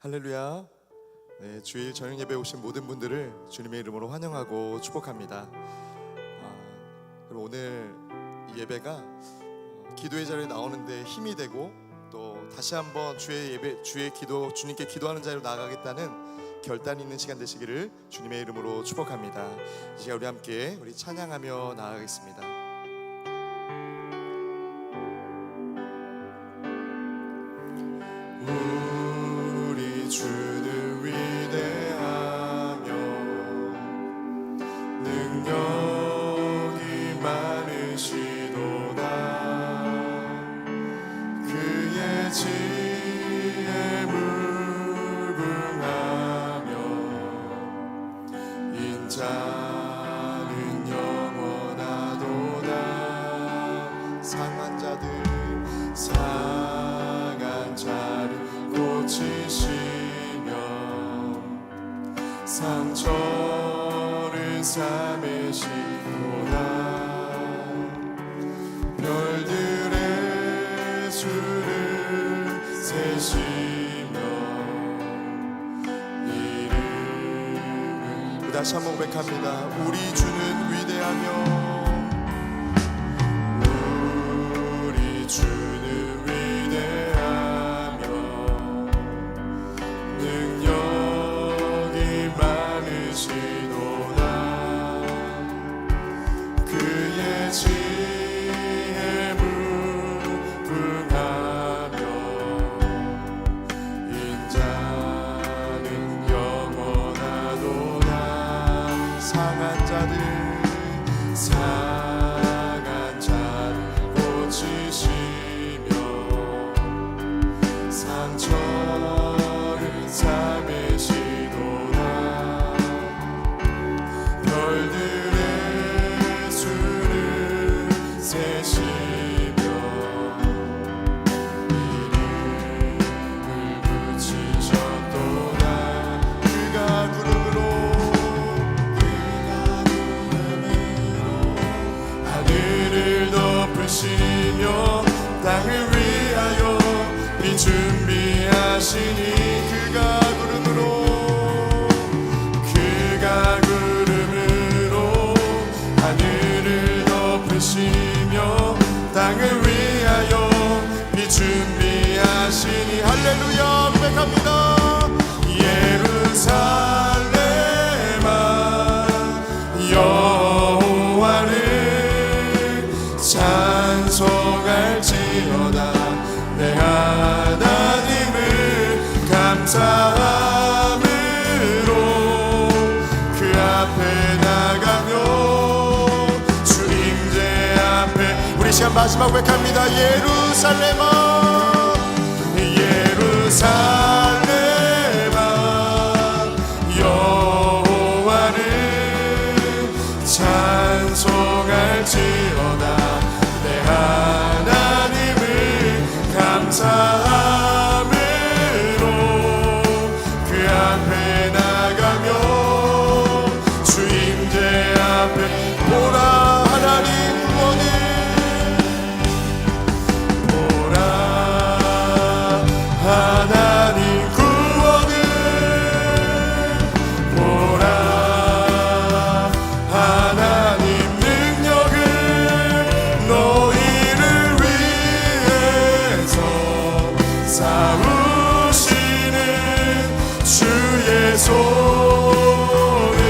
할렐루야. 네, 주일 저녁 예배에 오신 모든 분들을 주님의 이름으로 환영하고 축복합니다. 그럼 오늘 이 예배가 기도의 자리에 나오는데 힘이 되고 또 다시 한번 주님께 기도하는 자리로 나아가겠다는 결단이 있는 시간 되시기를 주님의 이름으로 축복합니다. 이 시간 우리 함께 찬양하며 나아가겠습니다. 우리 주는 위대하며 능력이 많으시도다. 그의 지혜에 무궁하며 인자는 영원하도다. 상한 자를 고치시며 상처를 싸매시도다. 별들의 수를 세시며 이름을 다시 한번 고백합니다. 우리 주는 위대하며 우리 주는 위대하며 능력이 많으시도다. 그의 지혜에 무궁하며 인자는 영원하도다. 상한 자를 고치시며 상처를 싸매시도다. 별들의 수를 세시며 이름을 붙이셨도다. 그가 구름으로 하늘을 덮으시며 땅을 위하여 비 준비하시니 그가 구름으로 하늘을 덮으시며 땅을 위하여 비 준비하시니 할렐루야 고백합니다. 예루살렘아 여호와를 찬송할지어다. 내 하나님을 감사함으로 그 앞에 나가며 주 임재 앞에 우리 시간 마지막 고백합니다. 예루살렘아 여호와를 찬송할지어다. 내 하나님을 감사함으로 그 앞에 나가며 주 임재 앞에 보라 하나님 구원을 보라 하나님 구원을 보라 하나님 능력을 너희를 위해서 싸우시는 주의 손을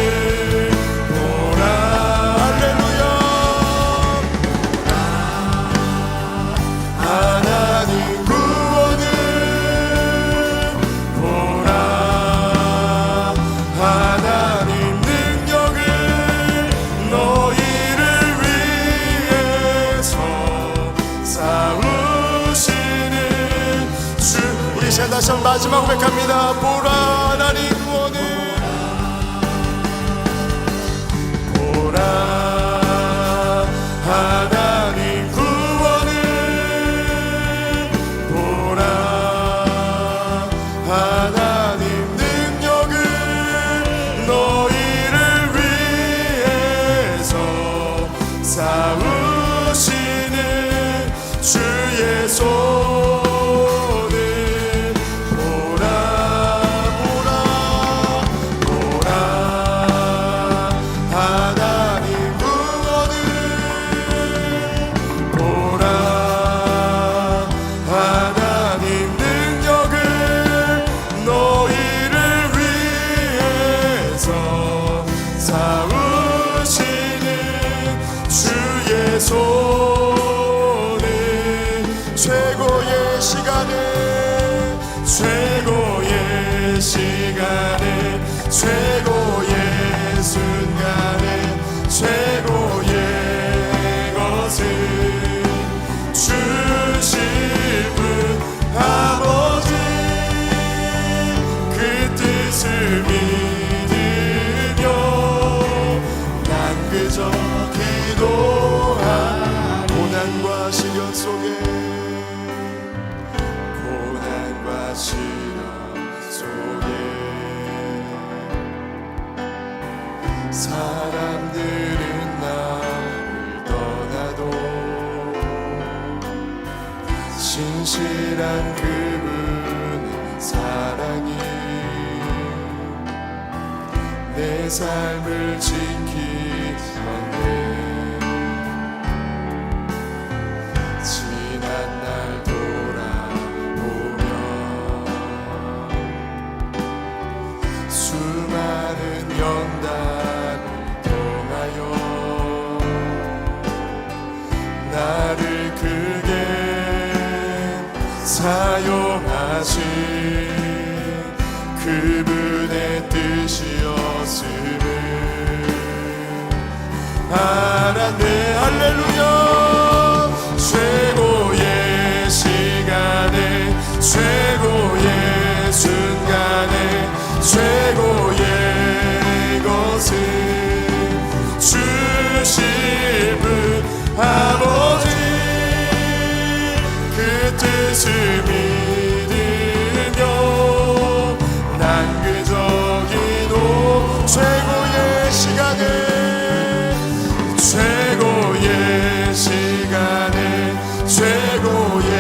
보라. 할렐루야 하나님 구원을 보라 하나님 능력을 너희를 위해서 싸우시는 주. 우리 시간 다시 한번 마지막 고백합니다. 보라 하나님 구원을 보라 하나님 구원을 보라 하나님 능력을 너희를 위해서 싸우시는 주의 손을 보라 최고의 시간에 최고의 순간에 최고의 것을 주실 분 아버지 그 뜻을 믿으며 난 그저 기도하리. 고난과 시련 속에 고난과 시련 속에 사람들은 나를 떠나도 신실한 그분의 사랑이 내 삶을 지키셨네. 지난 날 돌아보며 수많은 연단을 통하여 나를 크게 사용하신 그분의 뜻이었음을 알았네. 할렐루야. 최고의 시간에 최고의 순간에 최고의 것을 주실 분 아버지 그 뜻을 믿으며 난 그저 기도. 최고의 시간에 최고의 시간에 최고의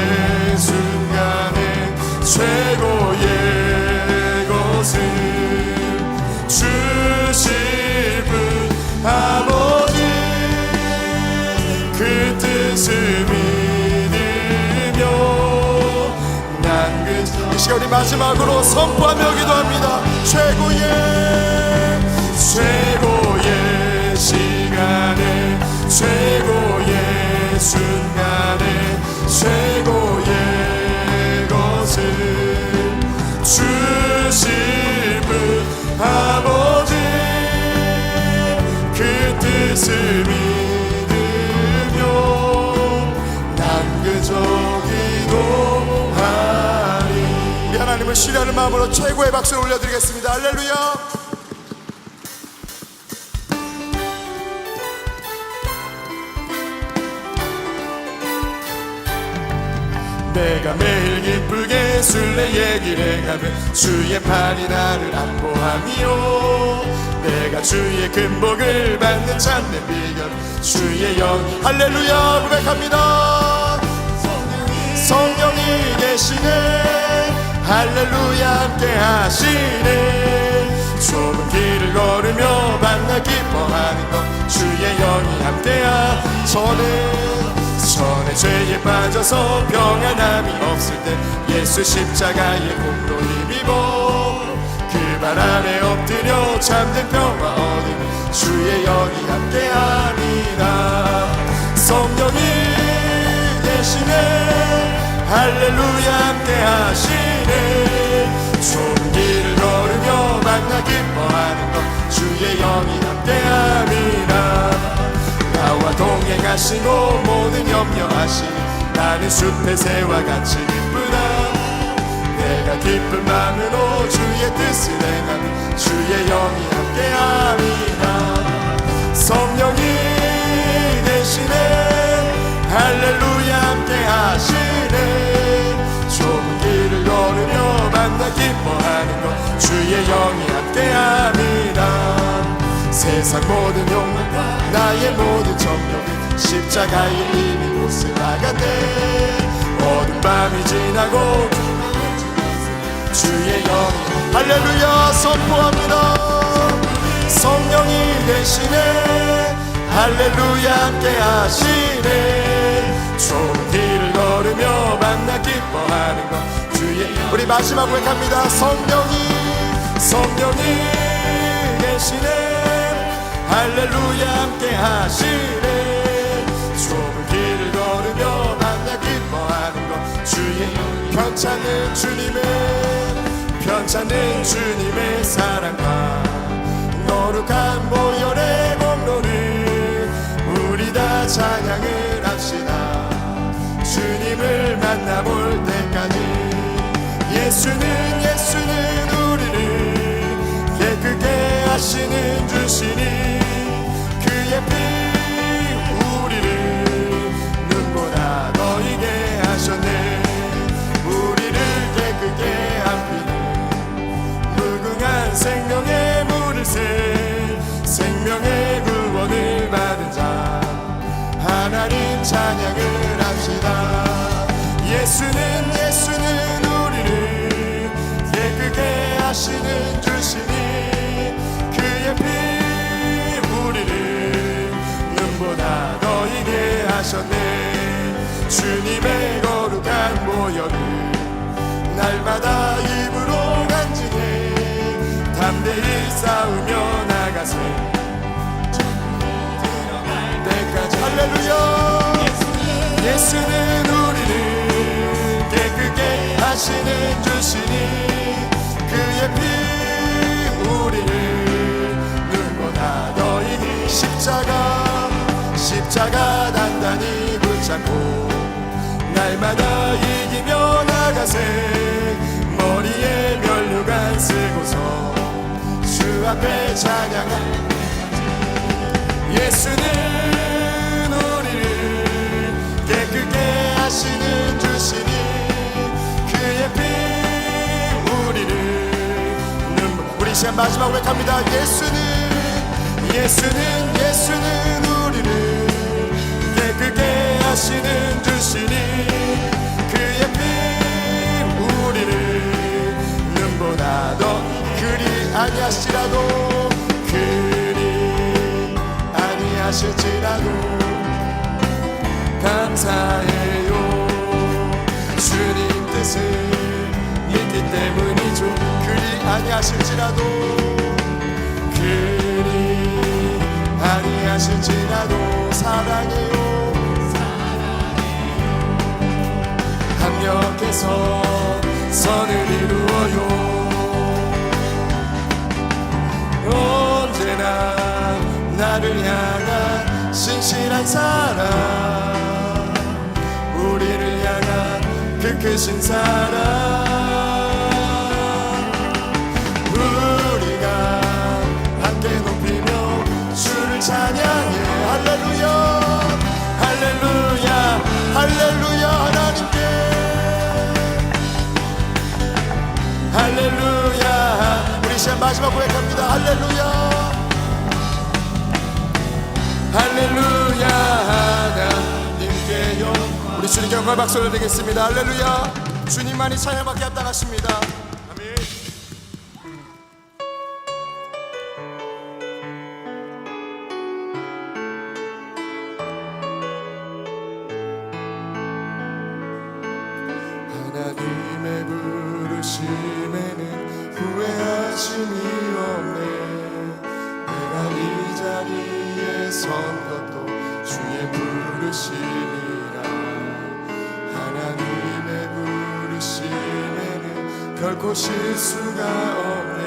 순간에 최고의 것을 주실 분 아버지 그 뜻을 믿으며 난 그저. 이 시간 우리 마지막으로 선포하며 기도합니다. 최고의 시간에 최고의 순간에 최고의 것을 주실 분 아버지 그 뜻을 믿으며 난 그저 기도하리. 우리 하나님을 신뢰하는 마음으로 최고의 박수를 올려드리겠습니다. 할렐루야. 내가 매일 기쁘게 순례의 길에 가면 주의 팔이 나를 안보하며 내가 주의 금복을 받는 참된 비결 주의 영. 할렐루야. 고백합니다. 성령이 계시네. 할렐루야. 함께 하시네. 좁은 길을 걸으며 만나 기뻐하는 것 주의 영이 함께하. 전에 죄에 빠져서 평안함이 없을 때 예수 십자가의 공로 힘입어 그 발 아래 엎드려 잠든 평화 얻으며 주의 영이 함께하리라. 성령이 계시네. 할렐루야. 함께하시네. 좁은 길을 걸으며 만나 기뻐하는 것 주의 영이 함께하리라. 나와 동행하시고 모든 염려하시니 나는 숲의 새와 같이 기쁘다. 내가 기쁜 마음으로 주의 뜻을 행하며 주의 영이 함께하리라. 성령이 되시네. 할렐루야. 함께하시네. 좁은 길을 걸으며 만나 기뻐하는 것 주의 영이 함께하리라. 세상 모든 욕망과 나의 모든 정욕은 십자가의 이미 못을 나갔네. 어두운 밤이 지나고 주의 영이. 할렐루야. 선포합니다. 성령이 되시네. 할렐루야. 함께 하시네. 좁은 길을 걸으며 만나 기뻐하는 것 주의. 우리 마지막 고백합니다. 성령이 계시네. 할렐루야. 함께 하시네. 좁은 길을 걸으며 만나 기뻐하는 것 주의. 편찮은 주님의 찾는 주님의 사랑과 거룩한 보혈의 공로를 우리 다 찬양을 합시다. 주님을 만나볼 때까지 예수는 우리를 깨끗게 하시는 주시니 그의 피 우리를 눈보다 더 이게 하셨네. 우리를 깨끗게 한 피는 무궁한 생명의 물을 새 생명의 구원을 받은 자 하나님 찬양을 합시다. 예수는 우리를 깨끗게 하시는 주시니 그의 피 우리를 눈보다 더 이게 하셨네. 주님의 거룩한 보혈을 날마다 입으로 간증해 담대히 싸우며 나가세 때까지. 할렐루야. 예수는 우리를 깨끗게 하시는 주시니 그의 피 우리를 눈보다 더 이기 십자가 단단히 붙잡고 날마다 이기며 나가세. 머리에 면류관 쓰고서 주 앞에 찬양할 예수는 우리를 깨끗게 하시는 주시니 그의 피 우리를 우리 시간 마지막 고백합니다. 예수는 우리를 깨끗게 하시는 주시니 그의 피 우리를 눈보다 더 그리 아니하실지라도 감사해요. 주님 뜻을 믿기 때문이죠. 그리 아니하실지라도 사랑해요. 합력해서 선을 이루어요. 언제나 나를 향한 신실한 사랑 우리를 향한 그 크신 사랑 우리가 함께 높이며 주를 찬양해. 할렐루야 할렐루야 할렐루야. 하나님께 할렐루야. 우리 시간 마지막 고백합니다. 할렐루야 할렐루야. 하나님께요. 우리 주님께 영광 박수 올려드리겠습니다. 할렐루야. 주님만이 찬양받게 합당하십니다. 아멘. 하나님의 부르심에는 후회하심이 없네. 내가 이 자리에 선 것도 주의 부르심이라. 하나님의 부르심에는 결코 실수가 없네.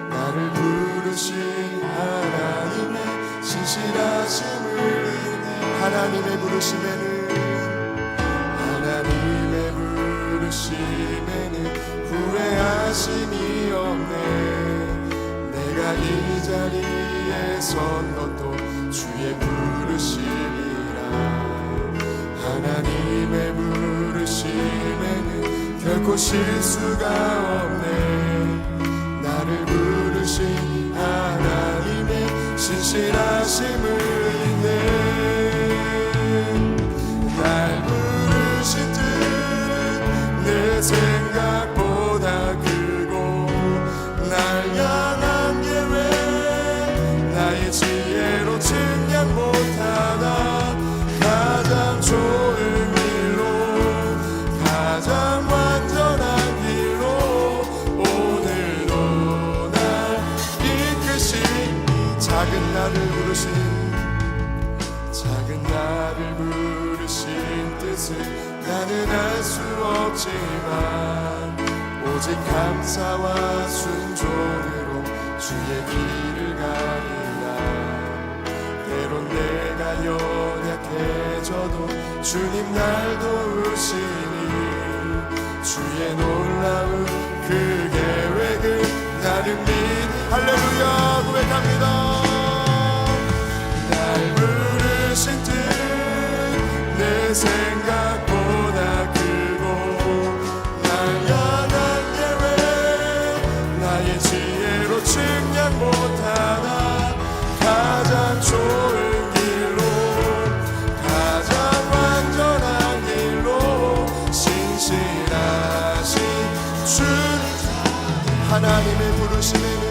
나를 부르신 하나님의 신실하심을 인해 하나님의 부르심에는 후회하심이 없네. 내가 이 자리에 선 것도 주의 부르심이라. 하나님의 부르심에는 결코 실수가 없네. 나를 부르신 하나님의 신실하심을 인해 날 부르신 뜻 내 생각보다 크고 날 향한 계획 나의 지혜로 측량 못하나 가장 좋은 길로 가장 완전한 길로 오늘도 날 이끄신 작은 나를 부르신 뜻을 나는 알 수 없지만 오직 감사와 순종으로 주의 길을 가리라. 때론 내가 연약해져도 주님 날 도우시니 주의 놀라운 그 계획을 나는 할렐루야 고백합니다. 날 부르신 뜻 내 생각보다 크고 날 향한 계획 나의 지혜로 측량 못하나 가장 좋은 길로 가장 완전한 길로 신실하신 주 하나님의 부르심에는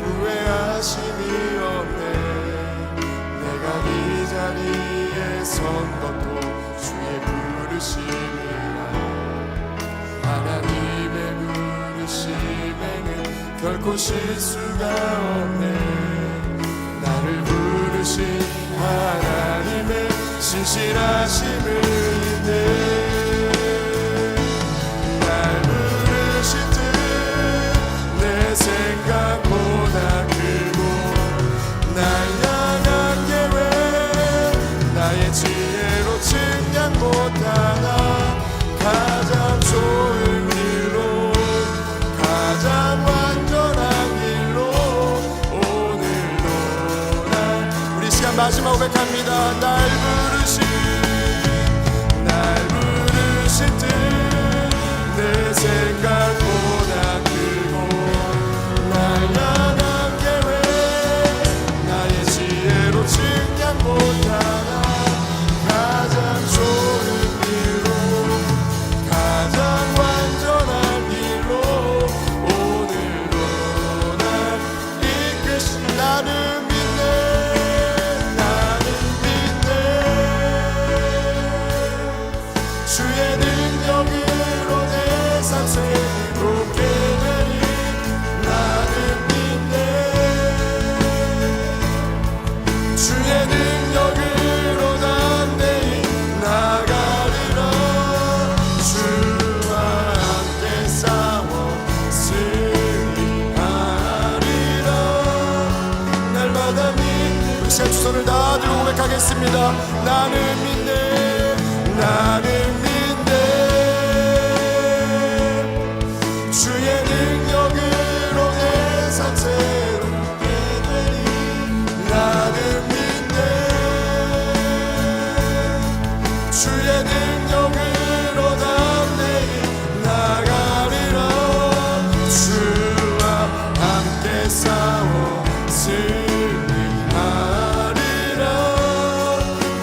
후회하심이 없네. 내가 이 자리에 선 것도 주의 부르심이라. 하나님의 부르심에는 결코 실수가 없네. 나를 부르신 하나님의 신실하심을 인해 생각보다 크고 날 향한 계획 나의 지혜로 측량 못하나 가장 좋은 길로 가장 완전한 길로 오늘도 날 우리 시간 마지막 고백합니다. 날 부르신 뜻 내 생각보다 날 향한 계획 나의 지혜로 측량 못하나 가장 좋은 길로 가장 완전한 길로 오늘도 날 이끄신 나는 믿네. 주의 능력으로 내 삶 새롭게 되리. 주의 능력으로 담대히 나가리라. 주와 함께 싸워 승리하리라. 날마다 믿는 시간 두 손을 다 들고 고백하겠습니다. 나는 믿네. 나는 믿네. 주의 능력으로 내 삶 새롭게 되리. 나는 주의 능력으로 담대히 나가리라. 주와 함께 싸워 승리하리라.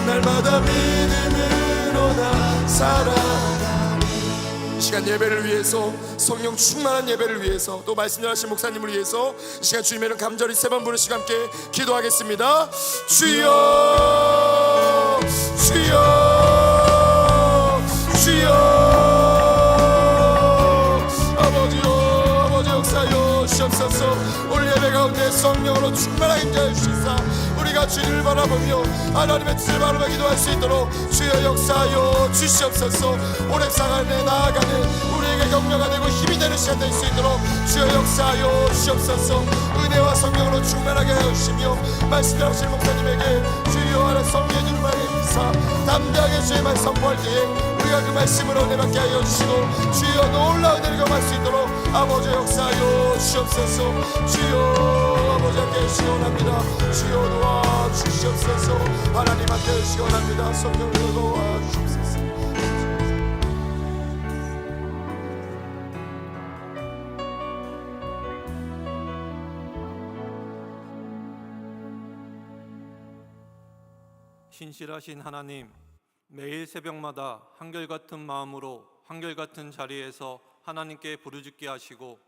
날마다 믿음으로 나 살아가리. 이 시간 예배를 위해서 성령 충만한 예배를 위해서 또 말씀 전하신 목사님을 위해서 이 시간 주님의 이름 감절히 세 번 부르시고 함께 기도하겠습니다. 주여 주여 주여 아버지 역사여 주옵소서. 오늘 예배 가운데 성령으로 충만하게 인도해 주시사 우리가 주님을 바라보며 하나님의 뜻을 바라보며 기도할 수 있도록 주여 역사여 주시옵소서. 오랩상 안에 나아가는 우리에게 격려가 되고 힘이 되는 시간 될 수 있도록 주여 역사여 주시옵소서. 은혜와 성령으로 충만하게 하여 주시며 말씀하실 목사님에게 주여 하나 성령의 눈을 사 담대하게 주의 말 선포할 때에 우리가 그 말씀으로 은혜받게 하여 주시고 주여 놀라운 은혜를 경험할 수 있도록 아버지 역사하여 주시옵소서. 주여 아버지 함께 해주시기 원합니다. 주여 도와주시옵소서. 하나님 함께 해주시기 원합니다. 성령으로 도와주시옵소서. 신실하신 하나님, 매일 새벽마다 한결같은 마음으로 한결같은 자리에서 하나님께 부르짖게 하시고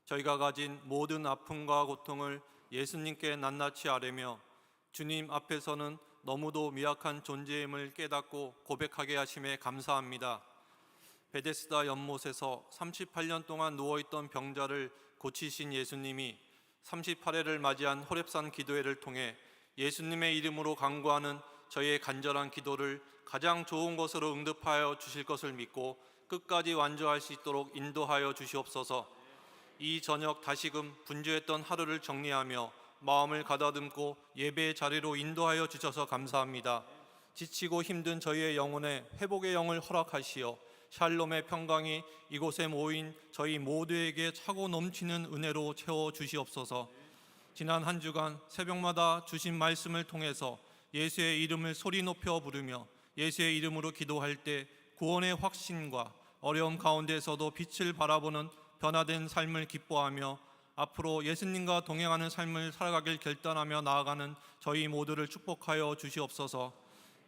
저희가 가진 모든 아픔과 고통을 예수님께 낱낱이 아뢰며 주님 앞에서는 너무도 미약한 존재임을 깨닫고 고백하게 하심에 감사합니다. 베데스다 연못에서 38년 동안 누워있던 병자를 고치신 예수님이 38회를 맞이한 호렙산 기도회를 통해 예수님의 이름으로 간구하는 저희의 간절한 기도를 가장 좋은 것으로 응답하여 주실 것을 믿고 끝까지 완주할 수 있도록 인도하여 주시옵소서. 이 저녁 다시금 분주했던 하루를 정리하며 마음을 가다듬고 예배의 자리로 인도하여 주셔서 감사합니다. 지치고 힘든 저희의 영혼에 회복의 영을 허락하시어 샬롬의 평강이 이곳에 모인 저희 모두에게 차고 넘치는 은혜로 채워 주시옵소서. 지난 한 주간 새벽마다 주신 말씀을 통해서 예수의 이름을 소리 높여 부르며 예수의 이름으로 기도할 때 구원의 확신과 어려움 가운데서도 빛을 바라보는 변화된 삶을 기뻐하며 앞으로 예수님과 동행하는 삶을 살아가길 결단하며 나아가는 저희 모두를 축복하여 주시옵소서.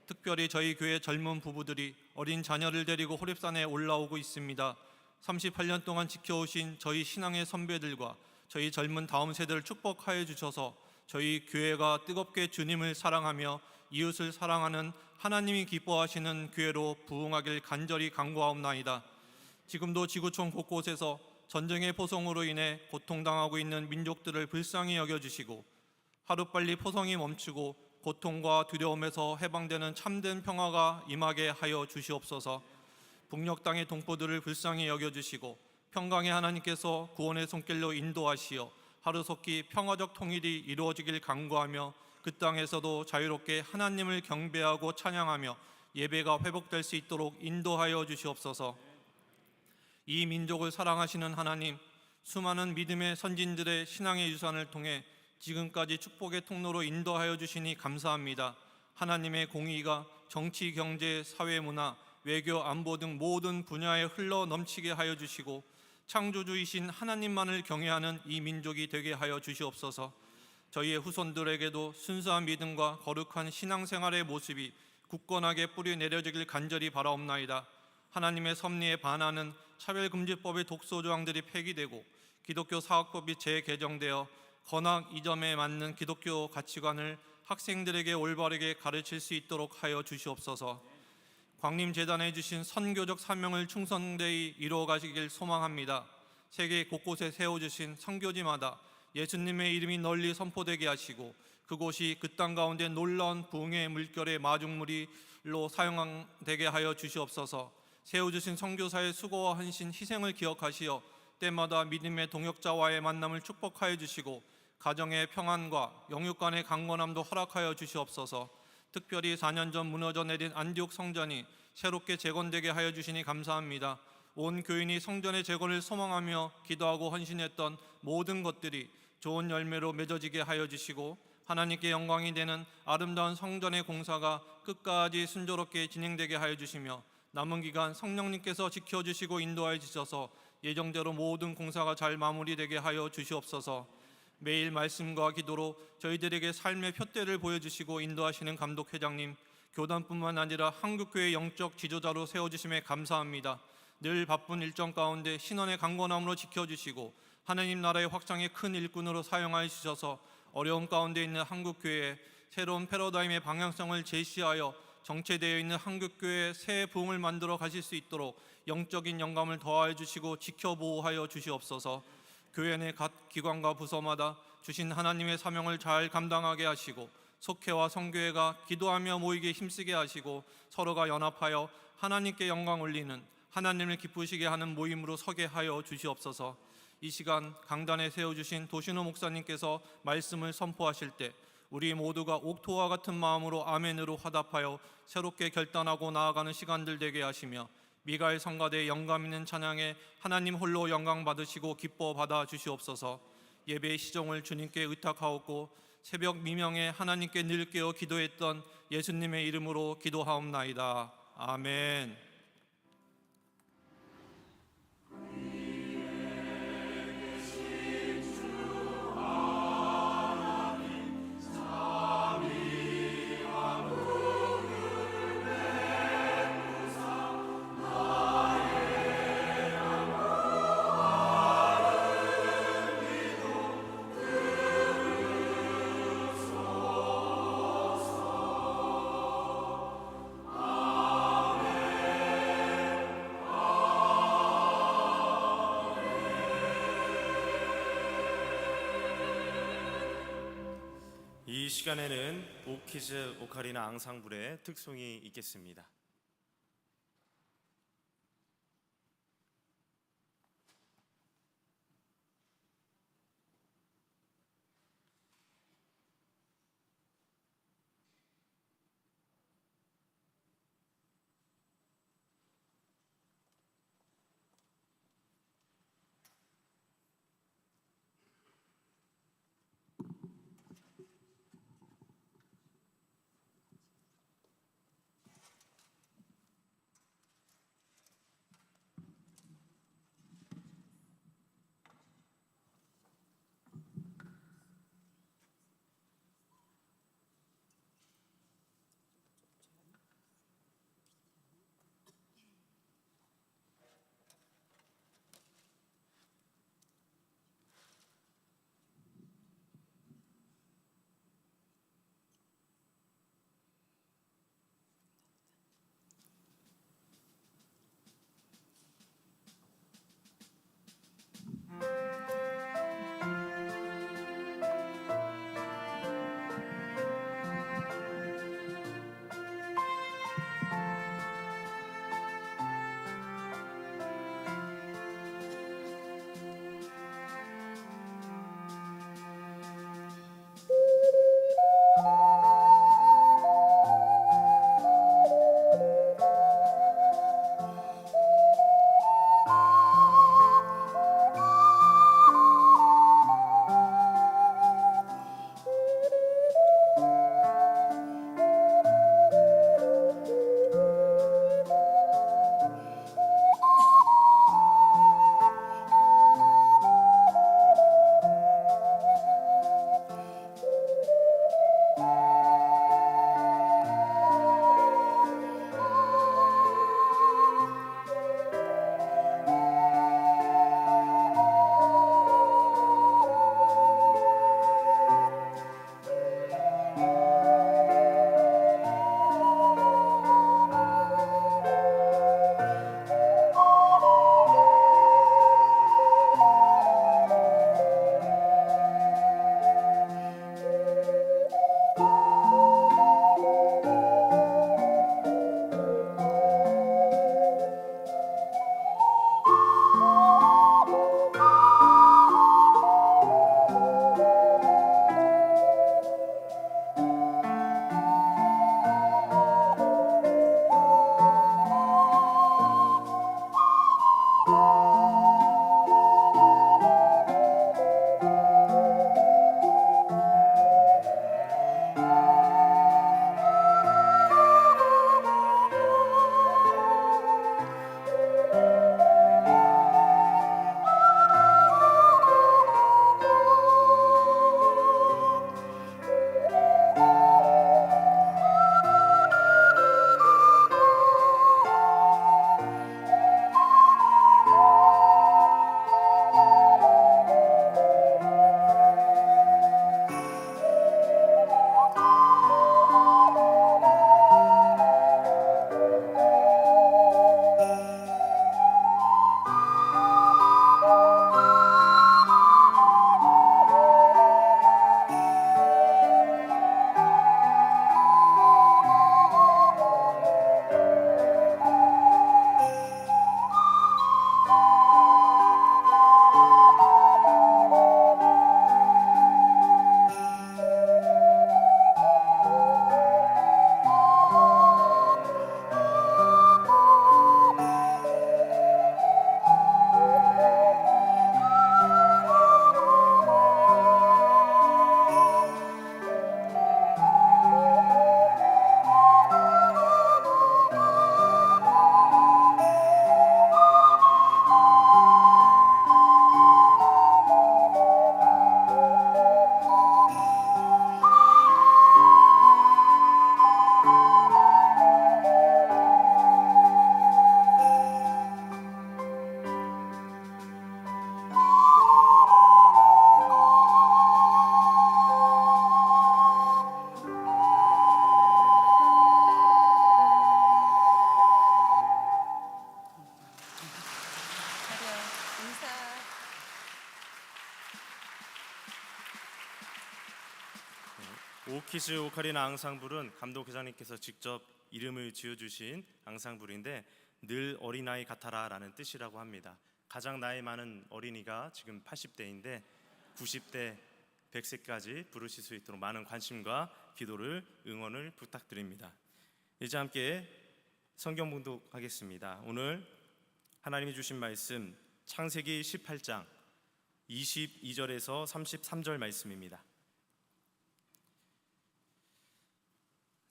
특별히 저희 교회 젊은 부부들이 어린 자녀를 데리고 호렙산에 올라오고 있습니다. 38년 동안 지켜오신 저희 신앙의 선배들과 저희 젊은 다음 세대를 축복하여 주셔서 저희 교회가 뜨겁게 주님을 사랑하며 이웃을 사랑하는 하나님이 기뻐하시는 교회로 부흥하길 간절히 간구하옵나이다. 지금도 지구촌 곳곳에서 전쟁의 포성으로 인해 고통당하고 있는 민족들을 불쌍히 여겨주시고 하루빨리 포성이 멈추고 고통과 두려움에서 해방되는 참된 평화가 임하게 하여 주시옵소서. 북녘 땅의 동포들을 불쌍히 여겨주시고 평강의 하나님께서 구원의 손길로 인도하시어 하루속히 평화적 통일이 이루어지길 간구하며 그 땅에서도 자유롭게 하나님을 경배하고 찬양하며 예배가 회복될 수 있도록 인도하여 주시옵소서. 이 민족을 사랑하시는 하나님, 수많은 믿음의 선진들의 신앙의 유산을 통해 지금까지 축복의 통로로 인도하여 주시니 감사합니다. 하나님의 공의가 정치, 경제, 사회, 문화, 외교, 안보 등 모든 분야에 흘러 넘치게 하여 주시고 창조주이신 하나님만을 경외하는 이 민족이 되게 하여 주시옵소서. 저희의 후손들에게도 순수한 믿음과 거룩한 신앙생활의 모습이 굳건하게 뿌리 내려지길 간절히 바라옵나이다. 하나님의 섭리에 반하는 차별금지법의 독소조항들이 폐기되고 기독교 사학법이 재개정되어 건학 이점에 맞는 기독교 가치관을 학생들에게 올바르게 가르칠 수 있도록 하여 주시옵소서. 광림재단에 주신 선교적 사명을 충성되이 이루어가시길 소망합니다. 세계 곳곳에 세워주신 선교지마다 예수님의 이름이 널리 선포되게 하시고 그곳이 그 땅 가운데 놀라운 부흥의 물결의 마중물이로 사용되게 하여 주시옵소서. 세워주신 선교사의 수고와 헌신, 희생을 기억하시어 때마다 믿음의 동역자와의 만남을 축복하여 주시고 가정의 평안과 영육 간의 강건함도 허락하여 주시옵소서. 특별히 4년 전 무너져 내린 안디옥 성전이 새롭게 재건되게 하여 주시니 감사합니다. 온 교인이 성전의 재건을 소망하며 기도하고 헌신했던 모든 것들이 좋은 열매로 맺어지게 하여 주시고 하나님께 영광이 되는 아름다운 성전의 공사가 끝까지 순조롭게 진행되게 하여 주시며 남은 기간 성령님께서 지켜주시고 인도하여 주셔서 예정대로 모든 공사가 잘 마무리되게 하여 주시옵소서. 매일 말씀과 기도로 저희들에게 삶의 표대를 보여주시고 인도하시는 감독회장님, 교단뿐만 아니라 한국교회 영적 지도자로 세워주심에 감사합니다. 늘 바쁜 일정 가운데 신원의 강건함으로 지켜주시고 하나님 나라의 확장의 큰 일꾼으로 사용하여 주셔서 어려움 가운데 있는 한국교회에 새로운 패러다임의 방향성을 제시하여 정체되어 있는 한국교회의 새 부흥을 만들어 가실 수 있도록 영적인 영감을 더하여 주시고 지켜보호하여 주시옵소서. 교회 내 각 기관과 부서마다 주신 하나님의 사명을 잘 감당하게 하시고 속회와 성교회가 기도하며 모이게 힘쓰게 하시고 서로가 연합하여 하나님께 영광 올리는 하나님을 기쁘시게 하는 모임으로 서게 하여 주시옵소서. 이 시간 강단에 세워주신 도신호 목사님께서 말씀을 선포하실 때 우리 모두가 옥토와 같은 마음으로 아멘으로 화답하여 새롭게 결단하고 나아가는 시간들 되게 하시며 미가엘 성가대의 영감 있는 찬양에 하나님 홀로 영광 받으시고 기뻐 받아 주시옵소서. 예배의 시종을 주님께 의탁하옵고 새벽 미명에 하나님께 늘 깨어 기도했던 예수님의 이름으로 기도하옵나이다. 아멘. 이 시간에는 오키즈 오카리나 앙상블의 특송이 있겠습니다. 오키즈 오카리나 앙상블은 감독 회장님께서 직접 이름을 지어주신 앙상블인데 늘 어린아이 같아라라는 뜻이라고 합니다. 가장 나이 많은 어린이가 지금 80대인데 90대 100세까지 부르실 수 있도록 많은 관심과 기도를 응원을 부탁드립니다. 이제 함께 성경 봉독하겠습니다. 오늘 하나님이 주신 말씀 창세기 18장 22절에서 33절 말씀입니다.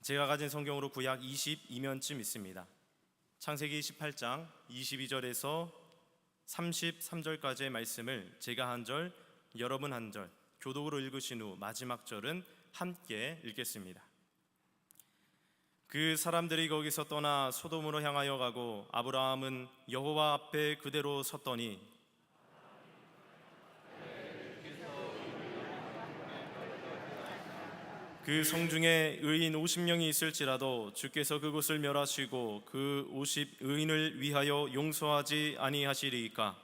제가 가진 성경으로 구약 22면쯤 있습니다. 창세기 18장 22절에서 33절까지의 말씀을 제가 한 절, 여러분 한 절, 교독으로 읽으신 후 마지막 절은 함께 읽겠습니다. 그 사람들이 거기서 떠나 소돔으로 향하여 가고 아브라함은 여호와 앞에 그대로 섰더니 그 성중에 의인 50명이 있을지라도 주께서 그곳을 멸하시고 그 50 의인을 위하여 용서하지 아니하시리이까.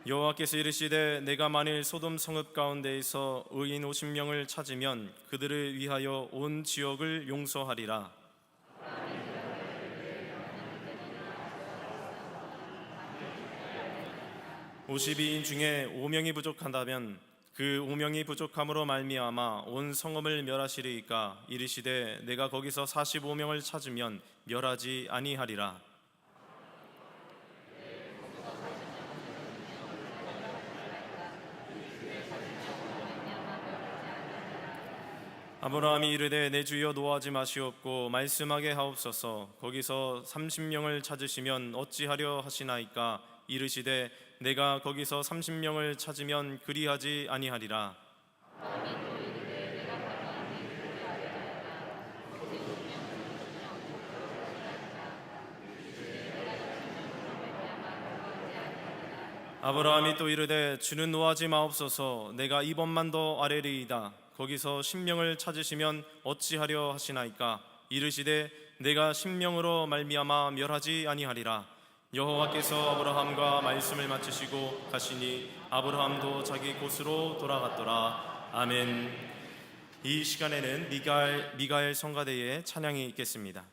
여호와께서 이르시되 내가 만일 소돔 성읍 가운데에서 의인 50명을 찾으면 그들을 위하여 온 지역을 용서하리라. 52인 중에 5명이 부족한다면 그 5명이 부족함으로 말미암아 온 성읍을 멸하시리이까. 이르시되 내가 거기서 45명을 찾으면 멸하지 아니하리라. 아브라함이 이르되 내 주여 노하지 마시옵고 말씀하게 하옵소서. 거기서 30명을 찾으시면 어찌하려 하시나이까. 이르시되 내가 거기서 30명을 찾으면 그리하지 아니하리라. 아브라함이 또 이르되 주는 노하지 마옵소서. 내가 이번만 더 아뢰리이다. 거기서 10명을 찾으시면 어찌하려 하시나이까. 이르시되 내가 10명으로 말미암아 멸하지 아니하리라. 여호와께서 아브라함과 말씀을 마치시고 가시니 아브라함도 자기 곳으로 돌아갔더라. 아멘. 이 시간에는 미가엘 성가대의 찬양이 있겠습니다.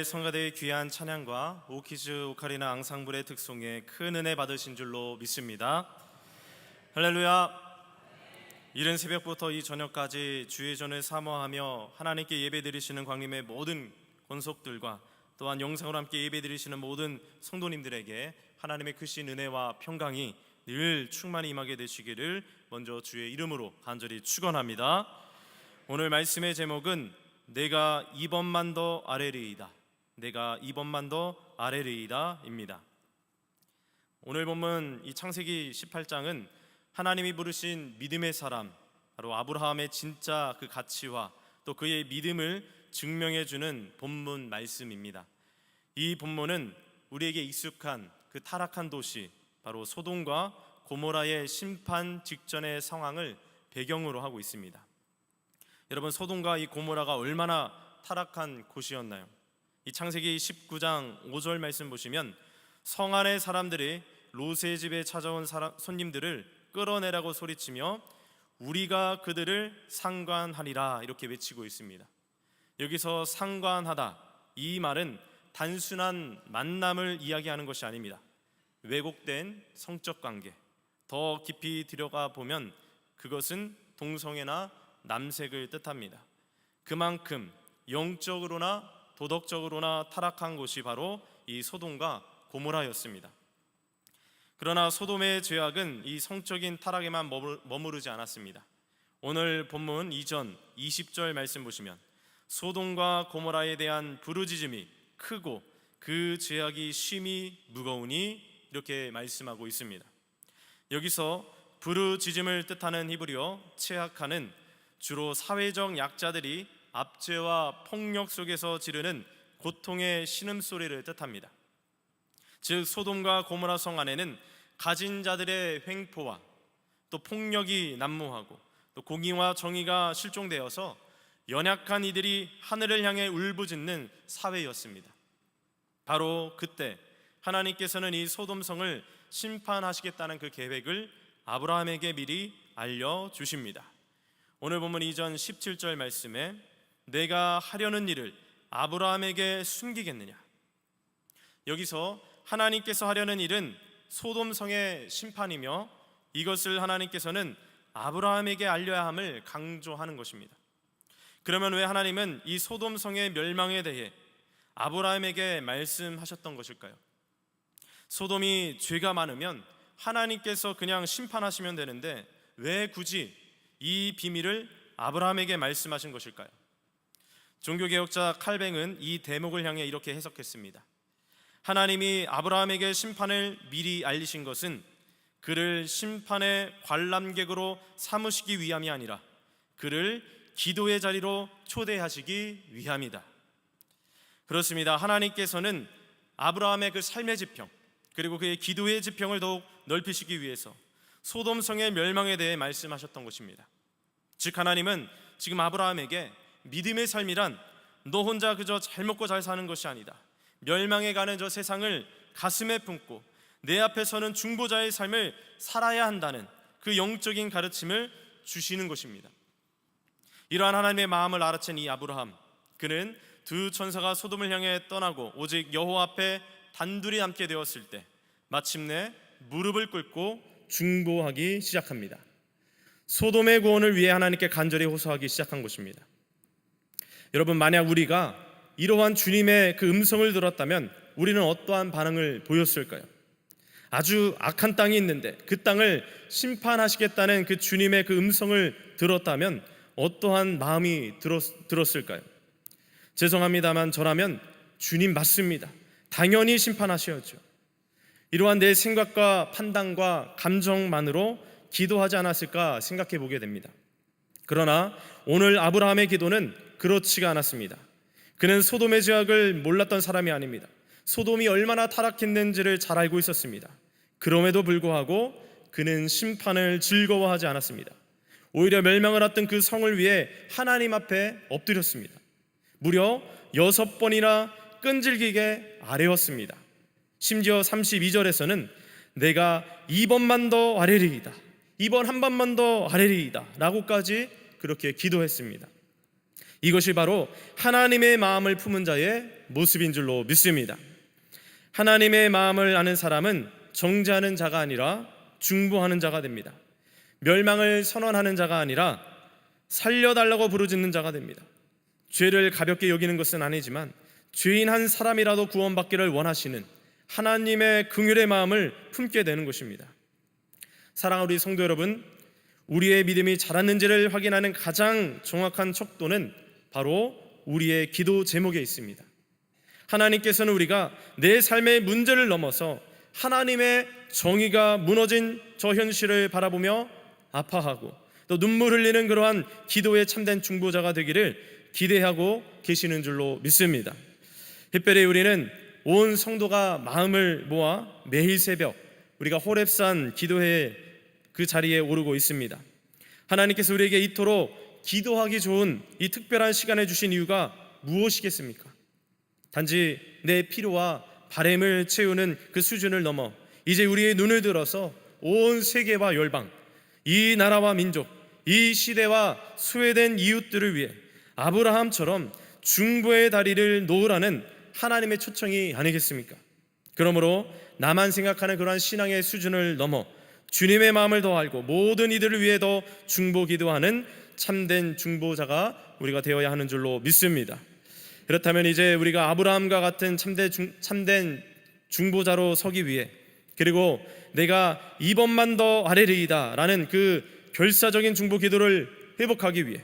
오늘 성가대의 귀한 찬양과 오키즈 오카리나 앙상블의 특송에 큰 은혜 받으신 줄로 믿습니다. 할렐루야. 이른 새벽부터 이 저녁까지 주의 전을 사모하며 하나님께 예배드리시는 광림의 모든 권속들과 또한 영상으로 함께 예배드리시는 모든 성도님들에게 하나님의 크신 은혜와 평강이 늘 충만히 임하게 되시기를 먼저 주의 이름으로 간절히 축원합니다. 오늘 말씀의 제목은 내가 이번만 더 아뢰리이다. 내가 이번만 더 아뢰리이다 입니다. 오늘 본문 이 창세기 18장은 하나님이 부르신 믿음의 사람, 바로 아브라함의 진짜 그 가치와 또 그의 믿음을 증명해 주는 본문 말씀입니다. 이 본문은 우리에게 익숙한 그 타락한 도시, 바로 소돔과 고모라의 심판 직전의 상황을 배경으로 하고 있습니다. 여러분, 소돔과 이 고모라가 얼마나 타락한 곳이었나요? 이 창세기 19장 5절 말씀 보시면 성 안의 사람들이 롯의 집에 찾아온 손님들을 끌어내라고 소리치며 우리가 그들을 상관하리라 이렇게 외치고 있습니다. 여기서 상관하다, 이 말은 단순한 만남을 이야기하는 것이 아닙니다. 왜곡된 성적 관계, 더 깊이 들어가 보면 그것은 동성애나 남색을 뜻합니다. 그만큼 영적으로나 도덕적으로나 타락한 곳이 바로 이 소돔과 고모라였습니다. 그러나 소돔의 죄악은 이 성적인 타락에만 머무르지 않았습니다. 오늘 본문 이전 20절 말씀 보시면 소돔과 고모라에 대한 부르짖음이 크고 그 죄악이 심히 무거우니 이렇게 말씀하고 있습니다. 여기서 부르짖음을 뜻하는 히브리어 체하카는 주로 사회적 약자들이 압제와 폭력 속에서 지르는 고통의 신음소리를 뜻합니다. 즉 소돔과 고모라 성 안에는 가진 자들의 횡포와 또 폭력이 난무하고 또 공의와 정의가 실종되어서 연약한 이들이 하늘을 향해 울부짖는 사회였습니다. 바로 그때 하나님께서는 이 소돔성을 심판하시겠다는 그 계획을 아브라함에게 미리 알려주십니다. 오늘 본문 이전 17절 말씀에 내가 하려는 일을 아브라함에게 숨기겠느냐. 여기서 하나님께서 하려는 일은 소돔성의 심판이며 이것을 하나님께서는 아브라함에게 알려야 함을 강조하는 것입니다. 그러면 왜 하나님은 이 소돔성의 멸망에 대해 아브라함에게 말씀하셨던 것일까요? 소돔이 죄가 많으면 하나님께서 그냥 심판하시면 되는데 왜 굳이 이 비밀을 아브라함에게 말씀하신 것일까요? 종교개혁자 칼뱅은 이 대목을 향해 이렇게 해석했습니다. 하나님이 아브라함에게 심판을 미리 알리신 것은 그를 심판의 관람객으로 삼으시기 위함이 아니라 그를 기도의 자리로 초대하시기 위함이다. 그렇습니다. 하나님께서는 아브라함의 그 삶의 지평 그리고 그의 기도의 지평을 더욱 넓히시기 위해서 소돔성의 멸망에 대해 말씀하셨던 것입니다. 즉 하나님은 지금 아브라함에게 믿음의 삶이란 너 혼자 그저 잘 먹고 잘 사는 것이 아니다. 멸망해 가는 저 세상을 가슴에 품고 내 앞에 서는 중보자의 삶을 살아야 한다는 그 영적인 가르침을 주시는 것입니다. 이러한 하나님의 마음을 알아챈 이 아브라함, 그는 두 천사가 소돔을 향해 떠나고 오직 여호와 앞에 단둘이 남게 되었을 때 마침내 무릎을 꿇고 중보하기 시작합니다. 소돔의 구원을 위해 하나님께 간절히 호소하기 시작한 것입니다. 여러분, 만약 우리가 이러한 주님의 그 음성을 들었다면 우리는 어떠한 반응을 보였을까요? 아주 악한 땅이 있는데 그 땅을 심판하시겠다는 그 주님의 그 음성을 들었다면 어떠한 마음이 들었을까요? 죄송합니다만 저라면 주님 맞습니다. 당연히 심판하셔야죠. 이러한 내 생각과 판단과 감정만으로 기도하지 않았을까 생각해 보게 됩니다. 그러나 오늘 아브라함의 기도는 그렇지가 않았습니다. 그는 소돔의 죄악을 몰랐던 사람이 아닙니다. 소돔이 얼마나 타락했는지를 잘 알고 있었습니다. 그럼에도 불구하고 그는 심판을 즐거워하지 않았습니다. 오히려 멸망을 앞둔 그 성을 위해 하나님 앞에 엎드렸습니다. 무려 6번이나 끈질기게 아뢰었습니다. 심지어 32절에서는 내가 이번만 더 아뢰리이다, 이번 한 번만 더 아뢰리이다 라고까지 그렇게 기도했습니다. 이것이 바로 하나님의 마음을 품은 자의 모습인 줄로 믿습니다. 하나님의 마음을 아는 사람은 정죄하는 자가 아니라 중보하는 자가 됩니다. 멸망을 선언하는 자가 아니라 살려달라고 부르짖는 자가 됩니다. 죄를 가볍게 여기는 것은 아니지만 죄인 한 사람이라도 구원받기를 원하시는 하나님의 긍휼의 마음을 품게 되는 것입니다. 사랑하는 우리 성도 여러분, 우리의 믿음이 자랐는지를 확인하는 가장 정확한 척도는 바로 우리의 기도 제목에 있습니다. 하나님께서는 우리가 내 삶의 문제를 넘어서 하나님의 정의가 무너진 저 현실을 바라보며 아파하고 또 눈물 흘리는 그러한 기도에 참된 중보자가 되기를 기대하고 계시는 줄로 믿습니다. 특별히 우리는 온 성도가 마음을 모아 매일 새벽 우리가 호렙산 기도회 그 자리에 오르고 있습니다. 하나님께서 우리에게 이토록 기도하기 좋은 이 특별한 시간을 주신 이유가 무엇이겠습니까? 단지 내 필요와 바램을 채우는 그 수준을 넘어 이제 우리의 눈을 들어서 온 세계와 열방, 이 나라와 민족, 이 시대와 소외된 이웃들을 위해 아브라함처럼 중보의 다리를 놓으라는 하나님의 초청이 아니겠습니까? 그러므로 나만 생각하는 그러한 신앙의 수준을 넘어 주님의 마음을 더 알고 모든 이들을 위해 더 중보 기도하는 참된 중보자가 우리가 되어야 하는 줄로 믿습니다. 그렇다면 이제 우리가 아브라함과 같은 참된 중보자로 서기 위해, 그리고 내가 이번만 더 아뢰리이다 라는 그 결사적인 중보 기도를 회복하기 위해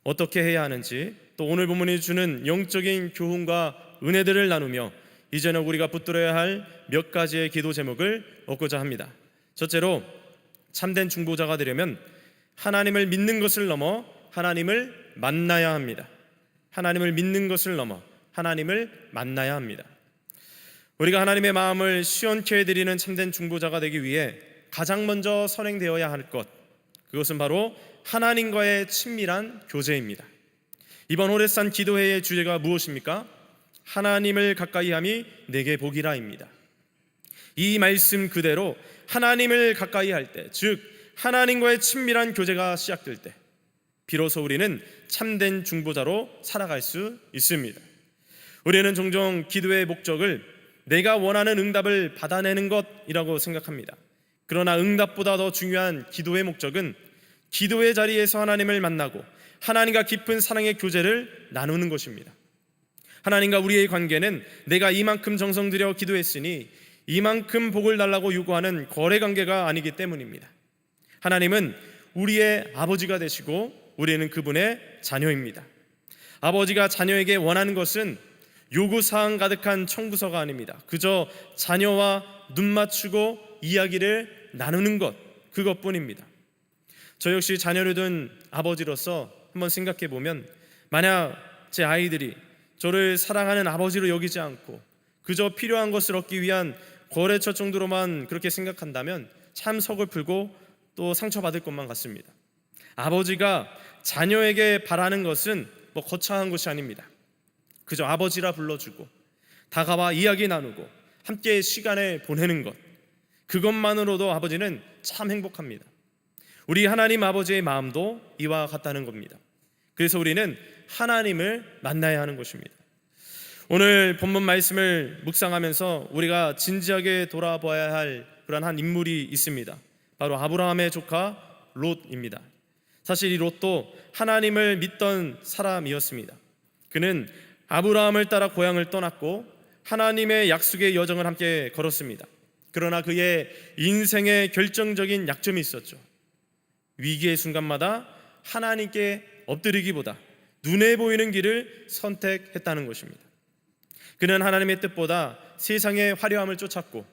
어떻게 해야 하는지, 또 오늘 본문이 주는 영적인 교훈과 은혜들을 나누며 이제는 우리가 붙들어야 할 몇 가지의 기도 제목을 얻고자 합니다. 첫째로, 참된 중보자가 되려면 하나님을 믿는 것을 넘어 하나님을 만나야 합니다. 하나님을 믿는 것을 넘어 하나님을 만나야 합니다. 우리가 하나님의 마음을 시원케 해드리는 참된 중보자가 되기 위해 가장 먼저 선행되어야 할 것, 그것은 바로 하나님과의 친밀한 교제입니다. 이번 호렙산 기도회의 주제가 무엇입니까? 하나님을 가까이함이 내게 복이라입니다. 이 말씀 그대로 하나님을 가까이 할 때, 즉 하나님과의 친밀한 교제가 시작될 때 비로소 우리는 참된 중보자로 살아갈 수 있습니다. 우리는 종종 기도의 목적을 내가 원하는 응답을 받아내는 것이라고 생각합니다. 그러나 응답보다 더 중요한 기도의 목적은 기도의 자리에서 하나님을 만나고 하나님과 깊은 사랑의 교제를 나누는 것입니다. 하나님과 우리의 관계는 내가 이만큼 정성 들여 기도했으니 이만큼 복을 달라고 요구하는 거래 관계가 아니기 때문입니다. 하나님은 우리의 아버지가 되시고 우리는 그분의 자녀입니다. 아버지가 자녀에게 원하는 것은 요구사항 가득한 청구서가 아닙니다. 그저 자녀와 눈 맞추고 이야기를 나누는 것, 그것뿐입니다. 저 역시 자녀를 둔 아버지로서 한번 생각해 보면, 만약 제 아이들이 저를 사랑하는 아버지로 여기지 않고 그저 필요한 것을 얻기 위한 거래처 정도로만 그렇게 생각한다면 참 서글프고 또 상처받을 것만 같습니다. 아버지가 자녀에게 바라는 것은 거창한 것이 아닙니다. 그저 아버지라 불러주고 다가와 이야기 나누고 함께 시간을 보내는 것, 그것만으로도 아버지는 참 행복합니다. 우리 하나님 아버지의 마음도 이와 같다는 겁니다. 그래서 우리는 하나님을 만나야 하는 것입니다. 오늘 본문 말씀을 묵상하면서 우리가 진지하게 돌아봐야 할 그런 한 인물이 있습니다. 바로 아브라함의 조카 롯입니다. 사실 이 롯도 하나님을 믿던 사람이었습니다. 그는 아브라함을 따라 고향을 떠났고 하나님의 약속의 여정을 함께 걸었습니다. 그러나 그의 인생의 결정적인 약점이 있었죠. 위기의 순간마다 하나님께 엎드리기보다 눈에 보이는 길을 선택했다는 것입니다. 그는 하나님의 뜻보다 세상의 화려함을 쫓았고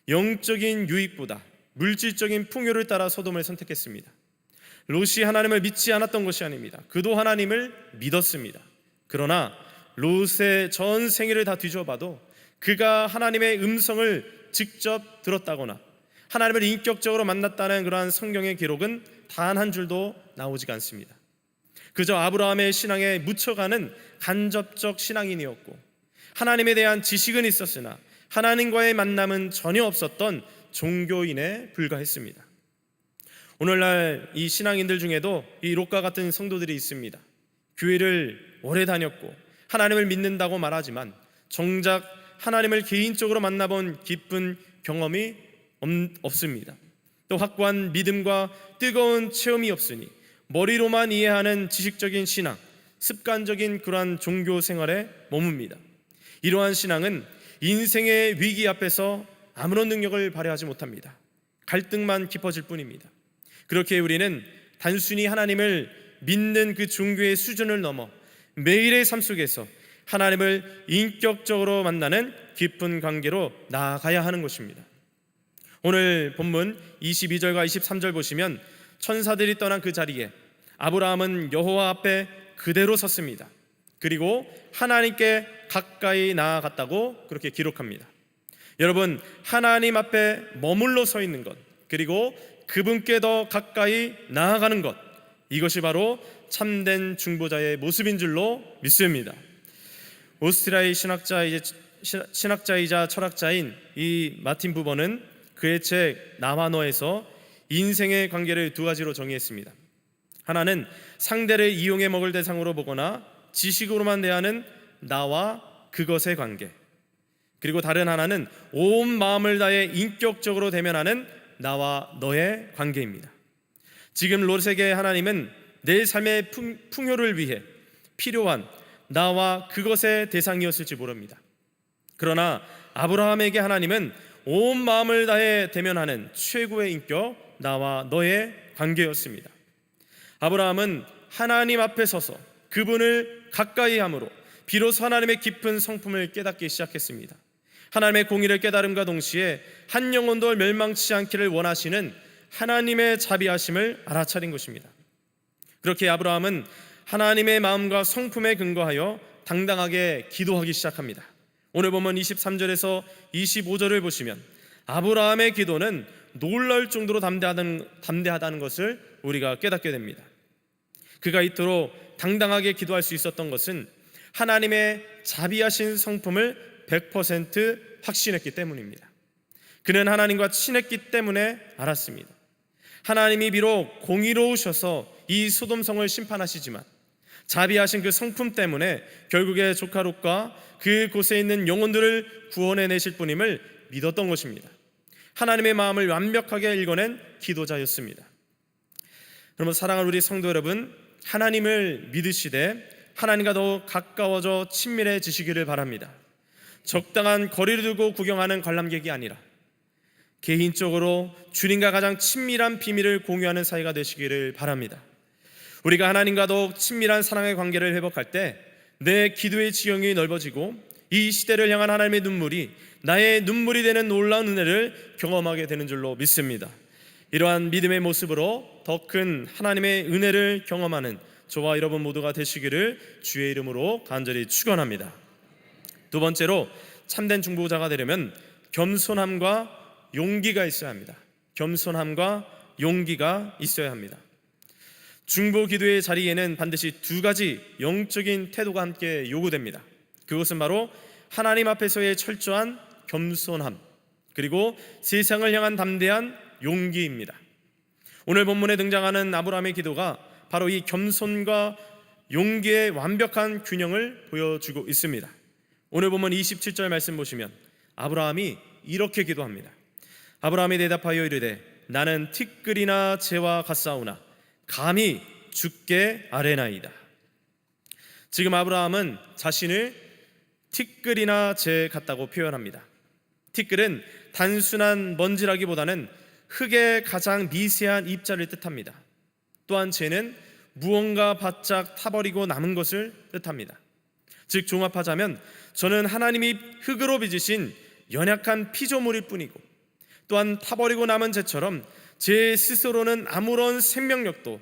영적인 유익보다 물질적인 풍요를 따라 소돔을 선택했습니다. 롯이 하나님을 믿지 않았던 것이 아닙니다. 그도 하나님을 믿었습니다. 그러나 롯의 전 생애를 다 뒤져봐도 그가 하나님의 음성을 직접 들었다거나 하나님을 인격적으로 만났다는 그러한 성경의 기록은 단 한 줄도 나오지가 않습니다. 그저 아브라함의 신앙에 묻혀가는 간접적 신앙인이었고 하나님에 대한 지식은 있었으나 하나님과의 만남은 전혀 없었던 종교인에 불과했습니다. 오늘날 이 신앙인들 중에도 이 롯과 같은 성도들이 있습니다. 교회를 오래 다녔고 하나님을 믿는다고 말하지만 정작 하나님을 개인적으로 만나본 기쁜 경험이 없습니다. 또 확고한 믿음과 뜨거운 체험이 없으니 머리로만 이해하는 지식적인 신앙, 습관적인 그러한 종교 생활에 머뭅니다. 이러한 신앙은 인생의 위기 앞에서 아무런 능력을 발휘하지 못합니다. 갈등만 깊어질 뿐입니다. 그렇게 우리는 단순히 하나님을 믿는 그 종교의 수준을 넘어 매일의 삶 속에서 하나님을 인격적으로 만나는 깊은 관계로 나아가야 하는 것입니다. 오늘 본문 22절과 23절 보시면 천사들이 떠난 그 자리에 아브라함은 여호와 앞에 그대로 섰습니다. 그리고 하나님께 가까이 나아갔다고 그렇게 기록합니다. 여러분, 하나님 앞에 머물러 서 있는 것, 그리고 그분께 더 가까이 나아가는 것, 이것이 바로 참된 중보자의 모습인 줄로 믿습니다. 오스트리아의 신학자이자 철학자인 이 마틴 부버는 그의 책 나만어에서 인생의 관계를 두 가지로 정의했습니다. 하나는 상대를 이용해 먹을 대상으로 보거나 지식으로만 대하는 나와 그것의 관계, 그리고 다른 하나는 온 마음을 다해 인격적으로 대면하는 나와 너의 관계입니다. 지금 롯에게 하나님은 내 삶의 풍요를 위해 필요한 나와 그것의 대상이었을지 모릅니다. 그러나 아브라함에게 하나님은 온 마음을 다해 대면하는 최고의 인격, 나와 너의 관계였습니다. 아브라함은 하나님 앞에 서서 그분을 가까이 함으로 비로소 하나님의 깊은 성품을 깨닫기 시작했습니다. 하나님의 공의를 깨달음과 동시에 한 영혼도 멸망치 않기를 원하시는 하나님의 자비하심을 알아차린 것입니다. 그렇게 아브라함은 하나님의 마음과 성품에 근거하여 당당하게 기도하기 시작합니다. 오늘 보면 23절에서 25절을 보시면 아브라함의 기도는 놀라울 정도로 담대하다는 것을 우리가 깨닫게 됩니다. 그가 이토록 당당하게 기도할 수 있었던 것은 하나님의 자비하신 성품을 100% 확신했기 때문입니다. 그는 하나님과 친했기 때문에 알았습니다. 하나님이 비록 공의로우셔서 이 소돔성을 심판하시지만 자비하신 그 성품 때문에 결국에 조카 롯과 그곳에 있는 영혼들을 구원해내실 분임을 믿었던 것입니다. 하나님의 마음을 완벽하게 읽어낸 기도자였습니다. 여러분, 사랑하는 우리 성도 여러분, 하나님을 믿으시되 하나님과 더욱 가까워져 친밀해지시기를 바랍니다. 적당한 거리를 두고 구경하는 관람객이 아니라 개인적으로 주님과 가장 친밀한 비밀을 공유하는 사이가 되시기를 바랍니다. 우리가 하나님과 더욱 친밀한 사랑의 관계를 회복할 때 내 기도의 지경이 넓어지고 이 시대를 향한 하나님의 눈물이 나의 눈물이 되는 놀라운 은혜를 경험하게 되는 줄로 믿습니다. 이러한 믿음의 모습으로 더 큰 하나님의 은혜를 경험하는 저와 여러분 모두가 되시기를 주의 이름으로 간절히 축원합니다. 두 번째로 참된 중보자가 되려면 겸손함과 용기가 있어야 합니다. 겸손함과 용기가 있어야 합니다. 중보 기도의 자리에는 반드시 두 가지 영적인 태도가 함께 요구됩니다. 그것은 바로 하나님 앞에서의 철저한 겸손함, 그리고 세상을 향한 담대한 용기입니다. 오늘 본문에 등장하는 아브라함의 기도가 바로 이 겸손과 용기의 완벽한 균형을 보여주고 있습니다. 오늘 본문 27절 말씀 보시면 아브라함이 이렇게 기도합니다. 아브라함이 대답하여 이르되 나는 티끌이나 재와 같사오나 감히 주께 아뢰나이다. 지금 아브라함은 자신을 티끌이나 재 같다고 표현합니다. 티끌은 단순한 먼지라기보다는 흙의 가장 미세한 입자를 뜻합니다. 또한 재는 무언가 바짝 타버리고 남은 것을 뜻합니다. 즉 종합하자면 저는 하나님이 흙으로 빚으신 연약한 피조물일 뿐이고, 또한 타버리고 남은 재처럼 제 스스로는 아무런 생명력도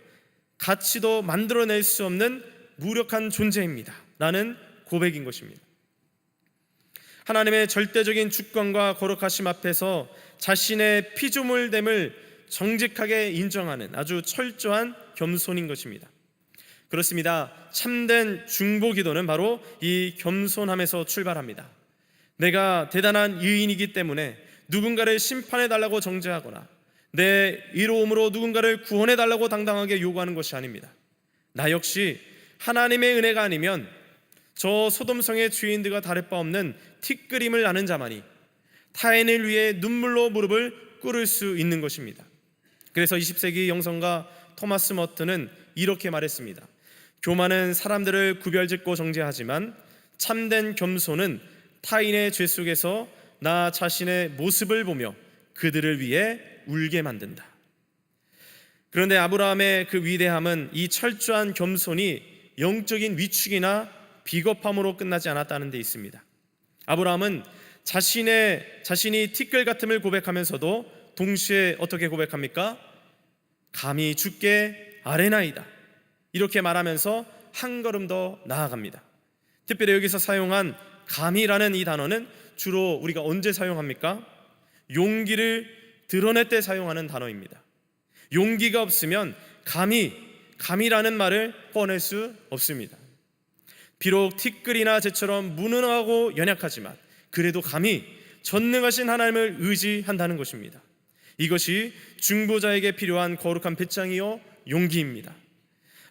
가치도 만들어낼 수 없는 무력한 존재입니다 라는 고백인 것입니다. 하나님의 절대적인 주권과 거룩하심 앞에서 자신의 피조물됨을 정직하게 인정하는 아주 철저한 겸손인 것입니다. 그렇습니다. 참된 중보 기도는 바로 이 겸손함에서 출발합니다. 내가 대단한 의인이기 때문에 누군가를 심판해달라고 정죄하거나 내 의로움으로 누군가를 구원해달라고 당당하게 요구하는 것이 아닙니다. 나 역시 하나님의 은혜가 아니면 저 소돔성의 주인들과 다를 바 없는 티끌임을 아는 자만이 타인을 위해 눈물로 무릎을 꿇을 수 있는 것입니다. 그래서 20세기 영성가 토마스 머튼은 이렇게 말했습니다. 교만은 사람들을 구별짓고 정죄하지만 참된 겸손은 타인의 죄 속에서 나 자신의 모습을 보며 그들을 위해 울게 만든다. 그런데 아브라함의 그 위대함은 이 철저한 겸손이 영적인 위축이나 비겁함으로 끝나지 않았다는 데 있습니다. 아브라함은 자신이 티끌 같음을 고백하면서도 동시에 어떻게 고백합니까? 감히 주께 아뢰나이다, 이렇게 말하면서 한 걸음 더 나아갑니다. 특별히 여기서 사용한 감히라는 이 단어는 주로 우리가 언제 사용합니까? 용기를 드러낼 때 사용하는 단어입니다. 용기가 없으면 감히라는 말을 꺼낼 수 없습니다. 비록 티끌이나 쟤처럼 무능하고 연약하지만 그래도 감히 전능하신 하나님을 의지한다는 것입니다. 이것이 중보자에게 필요한 거룩한 배짱이요 용기입니다.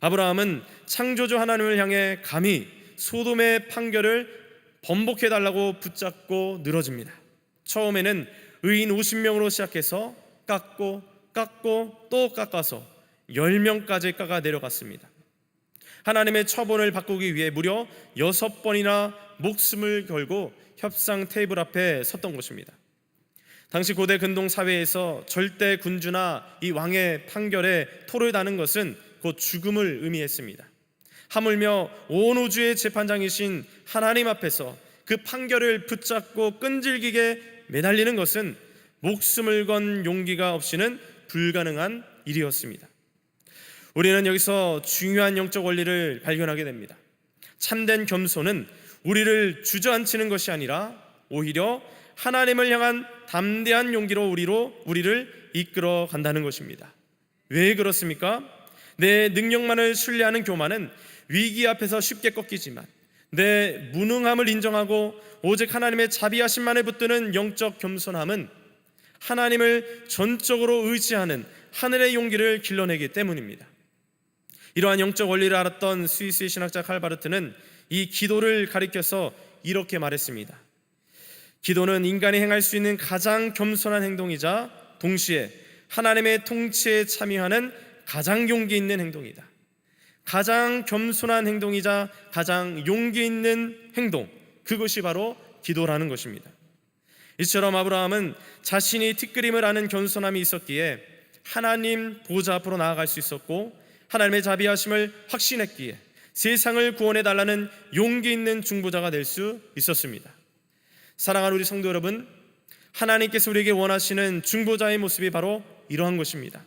아브라함은 창조주 하나님을 향해 감히 소돔의 판결을 번복해달라고 붙잡고 늘어집니다. 처음에는 의인 50명으로 시작해서 깎고 또 깎아서 10명까지 깎아 내려갔습니다. 하나님의 처분을 바꾸기 위해 무려 6번이나 목숨을 걸고 협상 테이블 앞에 섰던 것입니다. 당시 고대 근동 사회에서 절대 군주나 이 왕의 판결에 토를 다는 것은 곧 죽음을 의미했습니다. 하물며 온 우주의 재판장이신 하나님 앞에서 그 판결을 붙잡고 끈질기게 매달리는 것은 목숨을 건 용기가 없이는 불가능한 일이었습니다. 우리는 여기서 중요한 영적 원리를 발견하게 됩니다. 참된 겸손은 우리를 주저앉히는 것이 아니라 오히려 하나님을 향한 담대한 용기로 우리를 이끌어 간다는 것입니다. 왜 그렇습니까? 내 능력만을 신뢰하는 교만은 위기 앞에서 쉽게 꺾이지만 내 무능함을 인정하고 오직 하나님의 자비하심만을 붙드는 영적 겸손함은 하나님을 전적으로 의지하는 하늘의 용기를 길러내기 때문입니다. 이러한 영적 원리를 알았던 스위스의 신학자 칼바르트는 이 기도를 가리켜서 이렇게 말했습니다. 기도는 인간이 행할 수 있는 가장 겸손한 행동이자 동시에 하나님의 통치에 참여하는 가장 용기 있는 행동이다. 가장 겸손한 행동이자 가장 용기 있는 행동, 그것이 바로 기도라는 것입니다. 이처럼 아브라함은 자신이 티끌임을 아는 겸손함이 있었기에 하나님 보좌 앞으로 나아갈 수 있었고, 하나님의 자비하심을 확신했기에 세상을 구원해달라는 용기 있는 중보자가 될 수 있었습니다. 사랑하는 우리 성도 여러분, 하나님께서 우리에게 원하시는 중보자의 모습이 바로 이러한 것입니다.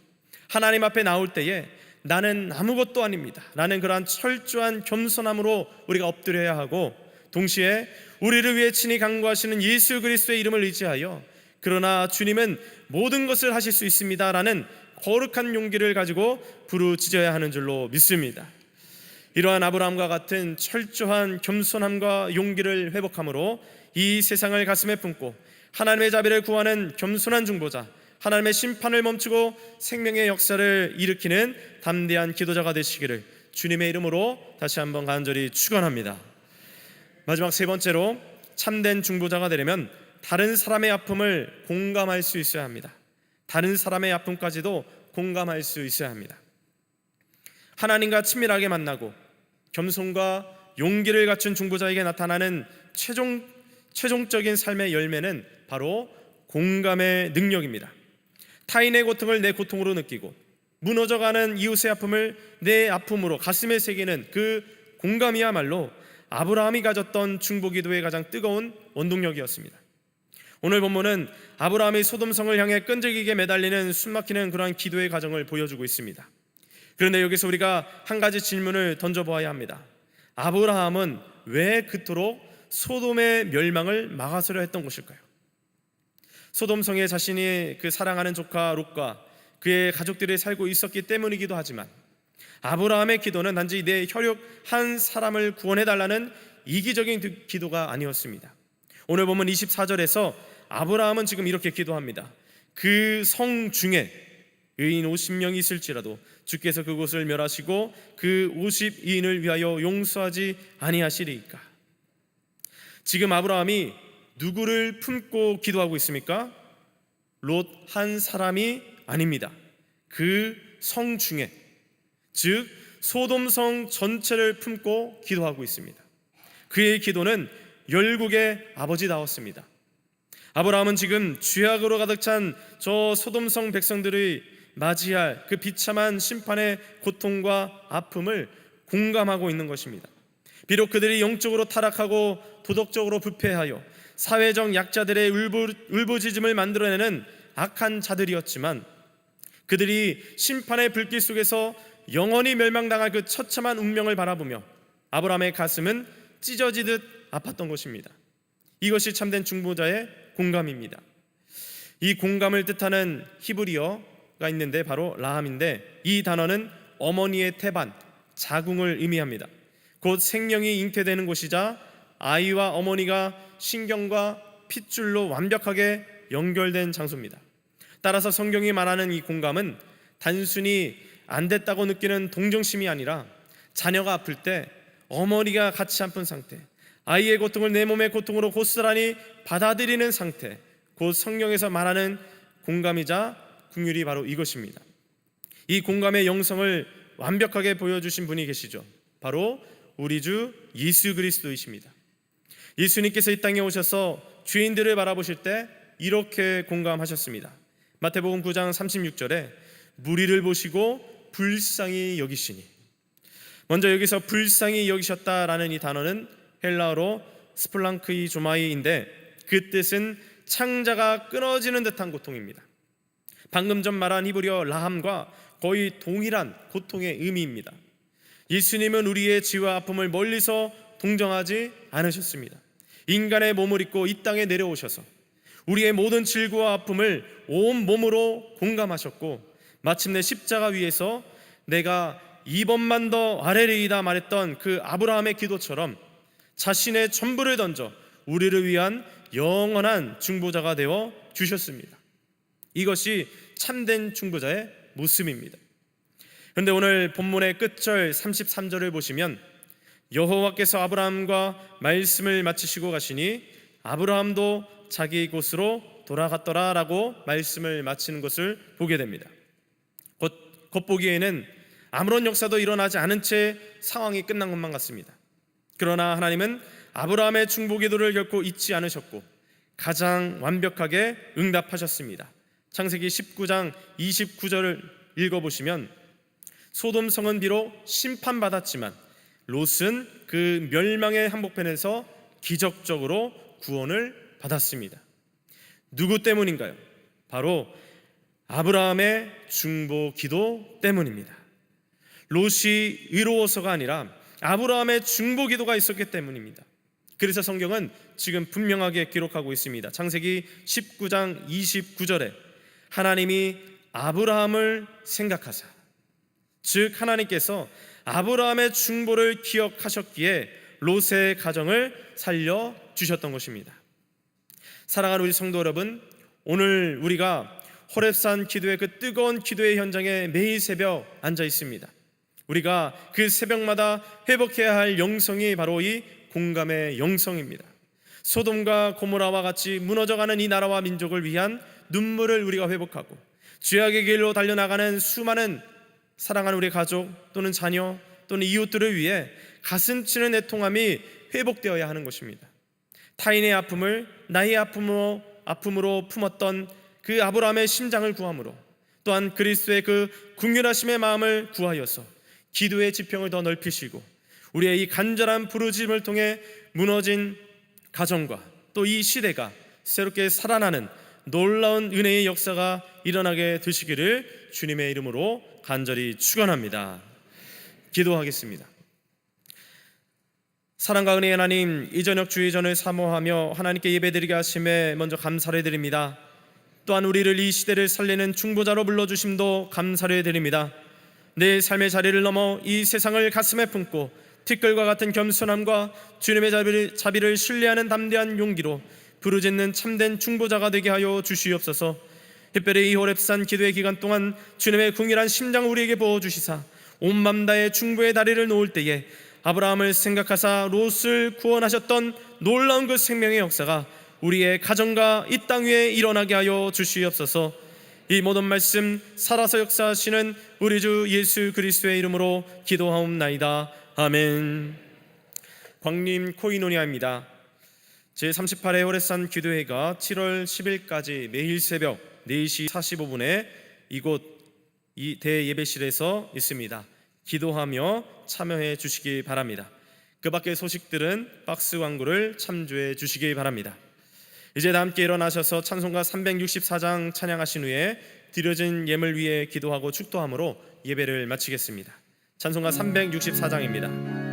하나님 앞에 나올 때에 나는 아무것도 아닙니다 라는 그러한 철저한 겸손함으로 우리가 엎드려야 하고, 동시에 우리를 위해 친히 간구하시는 예수 그리스도의 이름을 의지하여 그러나 주님은 모든 것을 하실 수 있습니다 라는 거룩한 용기를 가지고 부르짖어야 하는 줄로 믿습니다. 이러한 아브라함과 같은 철저한 겸손함과 용기를 회복함으로 이 세상을 가슴에 품고 하나님의 자비를 구하는 겸손한 중보자, 하나님의 심판을 멈추고 생명의 역사를 일으키는 담대한 기도자가 되시기를 주님의 이름으로 다시 한번 간절히 축원합니다. 마지막 세 번째로, 참된 중보자가 되려면 다른 사람의 아픔을 공감할 수 있어야 합니다. 다른 사람의 아픔까지도 공감할 수 있어야 합니다. 하나님과 친밀하게 만나고 겸손과 용기를 갖춘 중보자에게 나타나는 최종적인 삶의 열매는 바로 공감의 능력입니다. 타인의 고통을 내 고통으로 느끼고 무너져가는 이웃의 아픔을 내 아픔으로 가슴에 새기는 그 공감이야말로 아브라함이 가졌던 중보기도의 가장 뜨거운 원동력이었습니다. 오늘 본문은 아브라함이 소돔성을 향해 끈질기게 매달리는 숨막히는 그러한 기도의 과정을 보여주고 있습니다. 그런데 여기서 우리가 한 가지 질문을 던져보아야 합니다. 아브라함은 왜 그토록 소돔의 멸망을 막아서려 했던 것일까요? 소돔성에 자신이 그 사랑하는 조카 롯과 그의 가족들이 살고 있었기 때문이기도 하지만, 아브라함의 기도는 단지 내 혈육 한 사람을 구원해달라는 이기적인 기도가 아니었습니다. 오늘 보면 24절에서 아브라함은 지금 이렇게 기도합니다. 그 성 중에 의인 50명이 있을지라도 주께서 그곳을 멸하시고 그 52인을 위하여 용서하지 아니하시리이까. 지금 아브라함이 누구를 품고 기도하고 있습니까? 롯 한 사람이 아닙니다. 그 성 중에, 즉 소돔성 전체를 품고 기도하고 있습니다. 그의 기도는 열국의 아버지다웠습니다. 아브라함은 지금 죄악으로 가득 찬 저 소돔성 백성들이 맞이할 그 비참한 심판의 고통과 아픔을 공감하고 있는 것입니다. 비록 그들이 영적으로 타락하고 도덕적으로 부패하여 사회적 약자들의 울부짖음을 만들어내는 악한 자들이었지만, 그들이 심판의 불길 속에서 영원히 멸망당할 그 처참한 운명을 바라보며 아브라함의 가슴은 찢어지듯 아팠던 것입니다. 이것이 참된 중보자의 공감입니다. 이 공감을 뜻하는 히브리어가 있는데 바로 라함인데, 이 단어는 어머니의 태반, 자궁을 의미합니다. 곧 생명이 잉태되는 곳이자 아이와 어머니가 신경과 핏줄로 완벽하게 연결된 장소입니다. 따라서 성경이 말하는 이 공감은 단순히 안 됐다고 느끼는 동정심이 아니라 자녀가 아플 때 어머니가 같이 아픈 상태, 아이의 고통을 내 몸의 고통으로 고스란히 받아들이는 상태, 곧 성경에서 말하는 공감이자 긍휼이 바로 이것입니다. 이 공감의 영성을 완벽하게 보여주신 분이 계시죠. 바로 우리 주 예수 그리스도이십니다. 예수님께서 이 땅에 오셔서 죄인들을 바라보실 때 이렇게 공감하셨습니다. 마태복음 9장 36절에 무리를 보시고 불쌍히 여기시니, 먼저 여기서 불쌍히 여기셨다라는 이 단어는 헬라어로 스플랑크이 조마이인데, 그 뜻은 창자가 끊어지는 듯한 고통입니다. 방금 전 말한 히브리어 라함과 거의 동일한 고통의 의미입니다. 예수님은 우리의 죄와 아픔을 멀리서 동정하지 않으셨습니다. 인간의 몸을 입고 이 땅에 내려오셔서 우리의 모든 질고와 아픔을 온 몸으로 공감하셨고, 마침내 십자가 위에서 내가 2번만 더 아뢰리이다 말했던 그 아브라함의 기도처럼 자신의 전부를 던져 우리를 위한 영원한 중보자가 되어 주셨습니다. 이것이 참된 중보자의 모습입니다. 그런데 오늘 본문의 끝절 33절을 보시면 여호와께서 아브라함과 말씀을 마치시고 가시니 아브라함도 자기 곳으로 돌아갔더라 라고 말씀을 마치는 것을 보게 됩니다. 겉보기에는 아무런 역사도 일어나지 않은 채 상황이 끝난 것만 같습니다. 그러나 하나님은 아브라함의 중보 기도를 결코 잊지 않으셨고 가장 완벽하게 응답하셨습니다. 창세기 19장 29절을 읽어보시면 소돔성은 비록 심판받았지만 롯은 그 멸망의 한복판에서 기적적으로 구원을 받았습니다. 누구 때문인가요? 바로 아브라함의 중보 기도 때문입니다. 롯이 의로워서가 아니라 아브라함의 중보 기도가 있었기 때문입니다. 그래서 성경은 지금 분명하게 기록하고 있습니다. 창세기 19장 29절에 하나님이 아브라함을 생각하사, 즉 하나님께서 아브라함의 중보를 기억하셨기에 롯의 가정을 살려주셨던 것입니다. 사랑하는 우리 성도 여러분, 오늘 우리가 호렙산 기도의 그 뜨거운 기도의 현장에 매일 새벽 앉아 있습니다. 우리가 그 새벽마다 회복해야 할 영성이 바로 이 공감의 영성입니다. 소돔과 고모라와 같이 무너져가는 이 나라와 민족을 위한 눈물을 우리가 회복하고, 죄악의 길로 달려나가는 수많은 사랑하는 우리 가족 또는 자녀 또는 이웃들을 위해 가슴치는 애통함이 회복되어야 하는 것입니다. 타인의 아픔을 나의 아픔으로 품었던 그 아브라함의 심장을 구함으로, 또한 그리스도의 그 긍휼하심의 마음을 구하여서 기도의 지평을 더 넓히시고 우리의 이 간절한 부르짖음을 통해 무너진 가정과 또 이 시대가 새롭게 살아나는 놀라운 은혜의 역사가 일어나게 되시기를 주님의 이름으로 간절히 축원합니다. 기도하겠습니다. 사랑과 은혜의 하나님, 이 저녁 주의 전을 사모하며 하나님께 예배드리게 하심에 먼저 감사를 드립니다. 또한 우리를 이 시대를 살리는 중보자로 불러주심도 감사를 드립니다. 내 삶의 자리를 넘어 이 세상을 가슴에 품고 티끌과 같은 겸손함과 주님의 자비를 신뢰하는 담대한 용기로 부르짖는 참된 중보자가 되게 하여 주시옵소서. 특별히 이 호렙산 기도의 기간 동안 주님의 긍휼한 심장을 우리에게 부어주시사 온 맘 다해 중보의 다리를 놓을 때에 아브라함을 생각하사 롯을 구원하셨던 놀라운 그 생명의 역사가 우리의 가정과 이 땅 위에 일어나게 하여 주시옵소서. 이 모든 말씀 살아서 역사하시는 우리 주 예수 그리스도의 이름으로 기도하옵나이다. 아멘. 광림 코이노니아입니다. 제38회 오레산 기도회가 7월 10일까지 매일 새벽 4시 45분에 이곳 이 대예배실에서 있습니다. 기도하며 참여해 주시기 바랍니다. 그 밖의 소식들은 박스 광고를 참조해 주시기 바랍니다. 이제 다 함께 일어나셔서 찬송가 364장 찬양하신 후에 드려진 예물 위에 기도하고 축도함으로 예배를 마치겠습니다. 찬송가 364장입니다.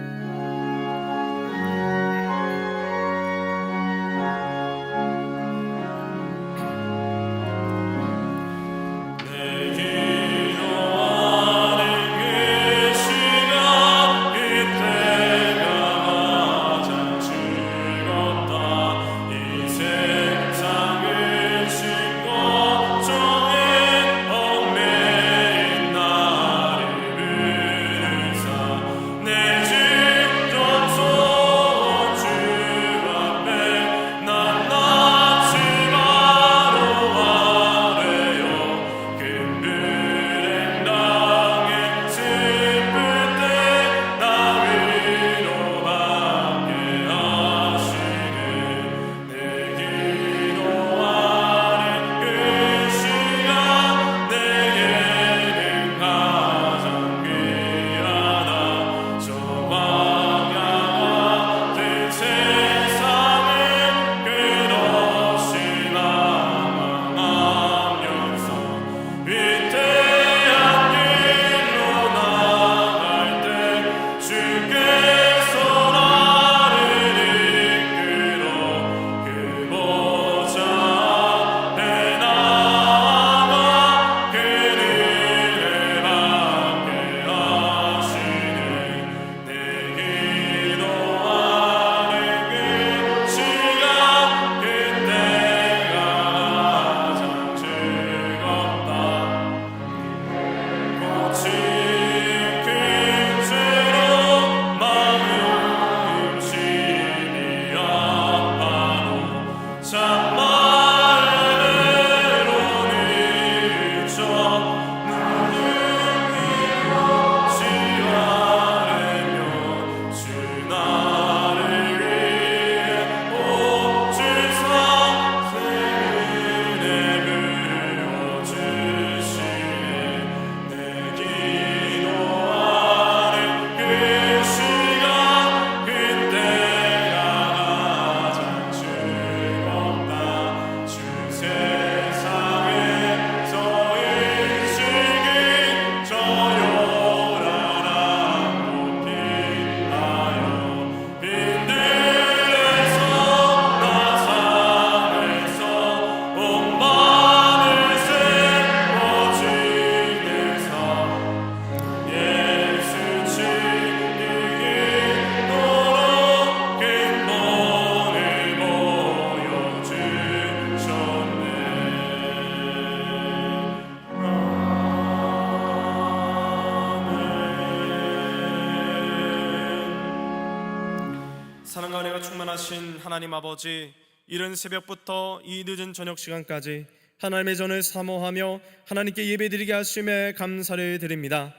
사랑과 은혜가 충만하신 하나님 아버지, 이른 새벽부터 이 늦은 저녁 시간까지 하나님의 전을 사모하며 하나님께 예배드리게 하심에 감사를 드립니다.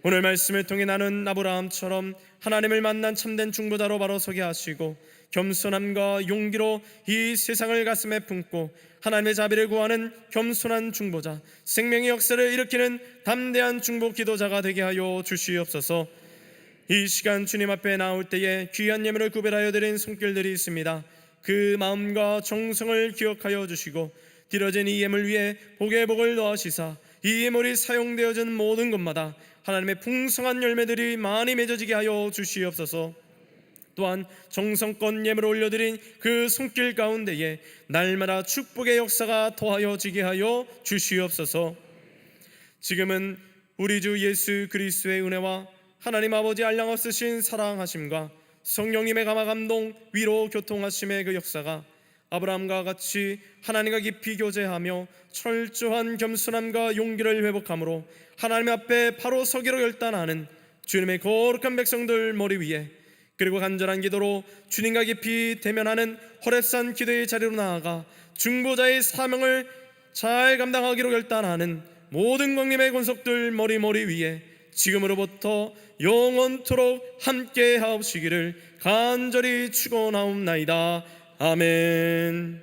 오늘 말씀을 통해 나는 아브라함처럼 하나님을 만난 참된 중보자로 바로 서게 하시고 겸손함과 용기로 이 세상을 가슴에 품고 하나님의 자비를 구하는 겸손한 중보자, 생명의 역사를 일으키는 담대한 중보 기도자가 되게 하여 주시옵소서. 이 시간 주님 앞에 나올 때에 귀한 예물을 구별하여 드린 손길들이 있습니다. 그 마음과 정성을 기억하여 주시고 드려진 이 예물 위에 복의 복을 더하시사 이 예물이 사용되어진 모든 곳마다 하나님의 풍성한 열매들이 많이 맺어지게 하여 주시옵소서. 또한 정성껏 예물을 올려드린 그 손길 가운데에 날마다 축복의 역사가 더하여지게 하여 주시옵소서. 지금은 우리 주 예수 그리스도의 은혜와 하나님 아버지 한량없으신 사랑하심과 성령님의 감화 감동 위로 교통하심의 그 역사가 아브라함과 같이 하나님과 깊이 교제하며 철저한 겸손함과 용기를 회복함으로 하나님 앞에 바로 서기로 결단하는 주님의 거룩한 백성들 머리 위에, 그리고 간절한 기도로 주님과 깊이 대면하는 호렙산 기도의 자리로 나아가 중보자의 사명을 잘 감당하기로 결단하는 모든 광림의 권속들 머리 위에 지금으로부터 영원토록 함께 하옵시기를 간절히 축원하옵나이다. 아멘.